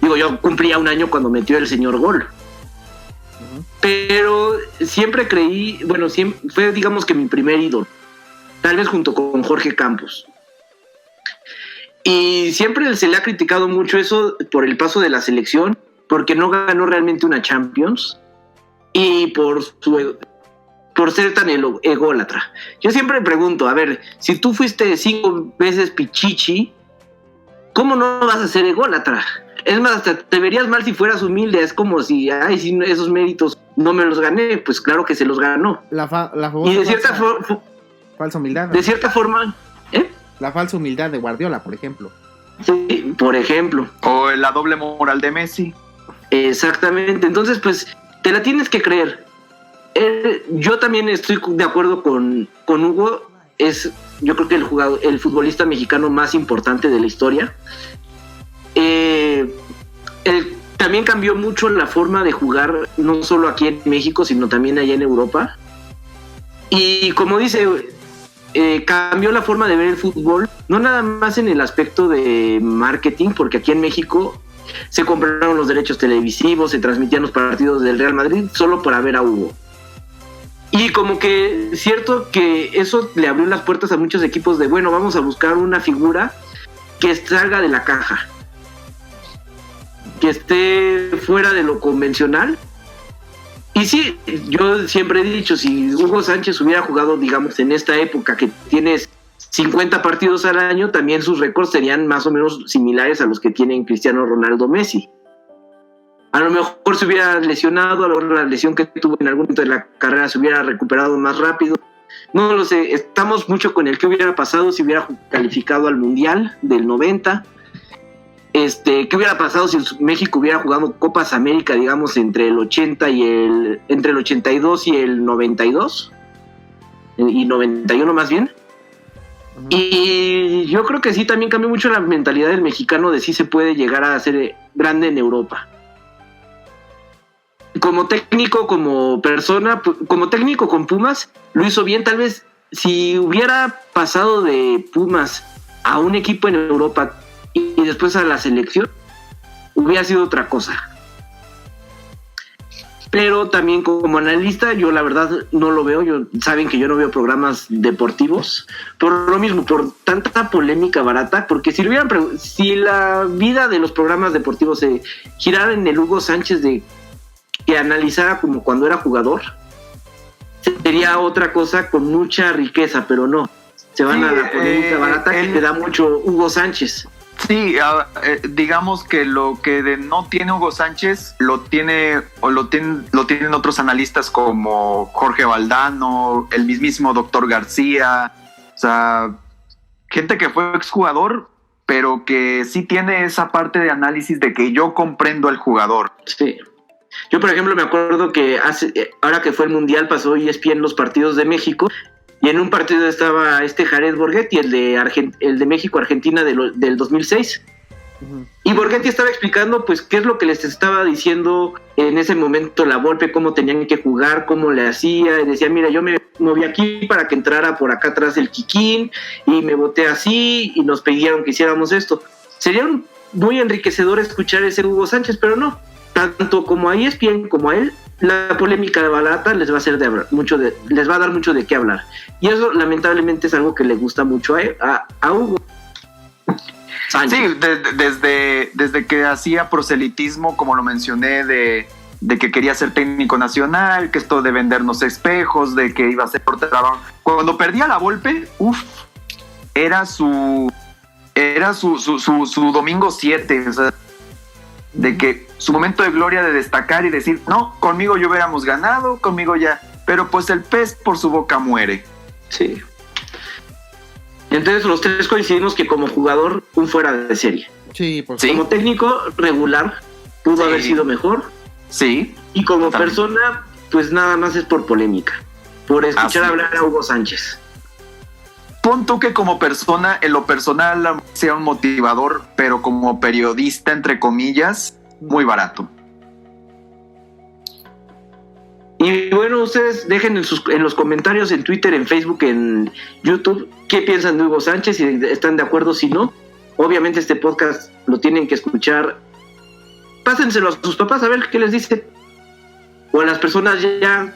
S4: Digo, yo cumplía 1 año cuando metió el señor gol. Pero siempre creí, fue digamos que mi primer ídolo. Tal vez junto con Jorge Campos. Y siempre se le ha criticado mucho eso por el paso de la selección, porque no ganó realmente una Champions y por ser tan ególatra. Yo siempre me pregunto, a ver, si tú fuiste 5 veces pichichi, ¿cómo no vas a ser ególatra? Es más, hasta te verías mal si fueras humilde. Es como si esos méritos no me los gané. Pues claro que se los ganó.
S6: Y
S4: de cierta
S6: falsa humildad.
S4: De cierta forma,
S6: La falsa humildad de Guardiola, por ejemplo.
S4: Sí, por ejemplo.
S5: O la doble moral de Messi.
S4: Exactamente. Entonces, pues, te la tienes que creer. Yo también estoy de acuerdo con Hugo. Yo creo que el futbolista mexicano más importante de la historia. También cambió mucho la forma de jugar, no solo aquí en México, sino también allá en Europa. Y como dice, cambió la forma de ver el fútbol, no nada más en el aspecto de marketing, porque aquí en México se compraron los derechos televisivos, se transmitían los partidos del Real Madrid solo para ver a Hugo. Y como que cierto que eso le abrió las puertas a muchos equipos de, vamos a buscar una figura que salga de la caja, que esté fuera de lo convencional Y sí, yo siempre he dicho, si Hugo Sánchez hubiera jugado, digamos, en esta época que tienes 50 partidos al año, también sus récords serían más o menos similares a los que tienen Cristiano Ronaldo, Messi. A lo mejor se hubiera lesionado, a lo mejor la lesión que tuvo en algún momento de la carrera se hubiera recuperado más rápido. No lo sé, estamos mucho con el que hubiera pasado si hubiera calificado al Mundial del 90. ¿Qué hubiera pasado si México hubiera jugado Copas América, digamos, entre el 82 y el 92? Y 91 más bien. Uh-huh. Y yo creo que sí, también cambió mucho la mentalidad del mexicano de sí se puede llegar a ser grande en Europa. Como técnico, como persona, como técnico con Pumas, lo hizo bien. Tal vez si hubiera pasado de Pumas a un equipo en Europa y después a la selección, hubiera sido otra cosa. Pero también como analista, yo la verdad no lo veo. Saben que yo no veo programas deportivos por lo mismo, por tanta polémica barata. Porque si la vida de los programas deportivos se girara en el Hugo Sánchez de que analizara como cuando era jugador, sería otra cosa con mucha riqueza, pero no. Se van a la polémica barata que le da mucho Hugo Sánchez.
S5: Sí, digamos que lo que no tiene Hugo Sánchez lo tienen otros analistas como Jorge Valdano, el mismísimo doctor García, o sea, gente que fue exjugador, pero que sí tiene esa parte de análisis de que yo comprendo al jugador.
S4: Sí. Yo, por ejemplo, me acuerdo que ahora que fue el Mundial pasó ESPN los partidos de México. Y en un partido estaba Jared Borghetti, el de México-Argentina del 2006. Uh-huh. Y Borghetti estaba explicando pues qué es lo que les estaba diciendo en ese momento la Volpe, cómo tenían que jugar, cómo le hacía. Y decía, mira, yo me moví aquí para que entrara por acá atrás el Kikín y me boté así y nos pidieron que hiciéramos esto. Sería muy enriquecedor escuchar ese Hugo Sánchez, pero no. Tanto como a ESPN como a él, la polémica de barata les va a les va a dar mucho de qué hablar. Y eso lamentablemente es algo que le gusta mucho a Hugo Sánchez.
S5: Sí, desde que hacía proselitismo, como lo mencioné, de que quería ser técnico nacional, que esto de vendernos espejos, de que iba a ser por trabajo. Cuando perdía la Volpe, era su domingo 7, o sea, de que su momento de gloria de destacar y decir, no, conmigo ya hubiéramos ganado, conmigo ya, pero pues el pez por su boca muere.
S4: Sí. Entonces los tres coincidimos que como jugador, un fuera de serie.
S6: Sí, por
S4: Como técnico regular, pudo haber sido mejor.
S5: Sí.
S4: Y como persona, pues nada más es por polémica, por escuchar hablar a Hugo Sánchez.
S5: Pon tú que como persona, en lo personal, sea un motivador, pero como periodista, entre comillas, muy barato.
S4: Y bueno, ustedes dejen en los comentarios en Twitter, en Facebook, en YouTube, qué piensan de Hugo Sánchez, si están de acuerdo, si no. Obviamente este podcast lo tienen que escuchar. Pásenselo a sus papás a ver qué les dicen. O a las personas ya,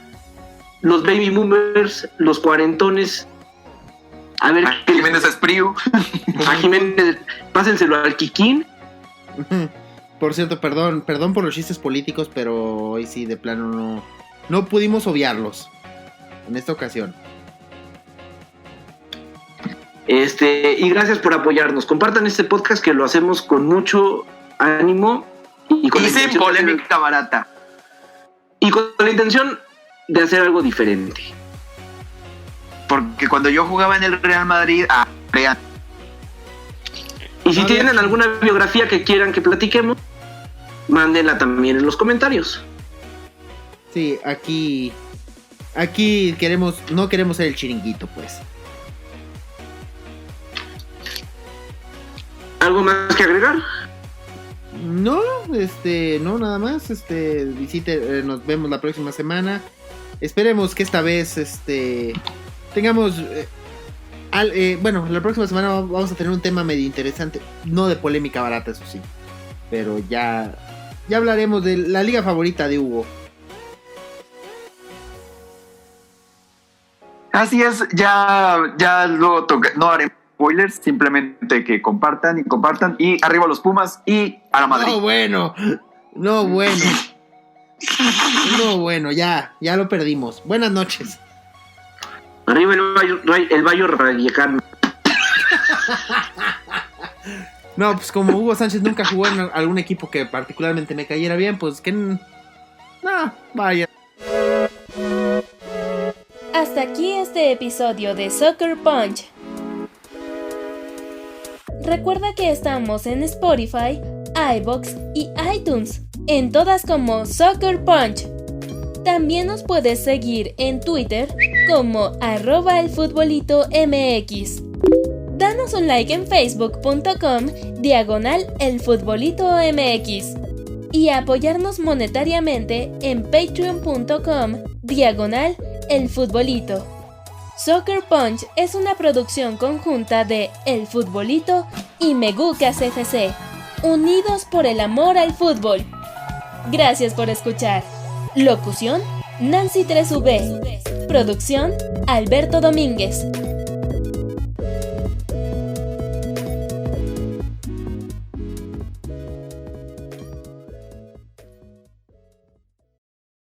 S4: los baby boomers, los cuarentones. A ver,
S5: a Jiménez Espriu.
S4: A Jiménez, pásenselo al Kikín.
S6: Por cierto, perdón por los chistes políticos, pero hoy sí, de plano no pudimos obviarlos en esta ocasión.
S4: Y gracias por apoyarnos. Compartan este podcast que lo hacemos con mucho ánimo y
S5: sin polémica barata.
S4: Y con la intención de hacer algo diferente.
S5: Porque cuando yo jugaba en el Real Madrid,
S4: y si tienen alguna biografía que quieran que platiquemos, mándenla también en los comentarios.
S6: Sí, aquí no queremos ser el chiringuito, pues.
S4: ¿Algo más que agregar?
S6: No, no, nada más. Visite, nos vemos la próxima semana. Esperemos que esta vez, tengamos, bueno, la próxima semana vamos a tener un tema medio interesante, no de polémica barata, eso sí, pero ya hablaremos de la liga favorita de Hugo.
S5: Así es, ya luego no haremos spoilers, simplemente que compartan y arriba los Pumas y a la Madrid.
S6: No bueno. No, bueno, ya lo perdimos. Buenas noches.
S4: Arriba el Bayo Vallecano.
S6: No, pues como Hugo Sánchez nunca jugó en algún equipo que particularmente me cayera bien, pues que... No, vaya.
S1: Hasta aquí este episodio de Soccer Punch. Recuerda que estamos en Spotify, iVoox y iTunes, en todas como Soccer Punch. También nos puedes seguir en Twitter como @elfutbolito.mx. Danos un like en facebook.com/elfutbolito.mx y apoyarnos monetariamente en patreon.com/elfutbolito. Soccer Punch es una producción conjunta de El Futbolito y Megucas FC, unidos por el amor al fútbol. Gracias por escuchar. Locución: Nancy 3V. Producción: Alberto Domínguez.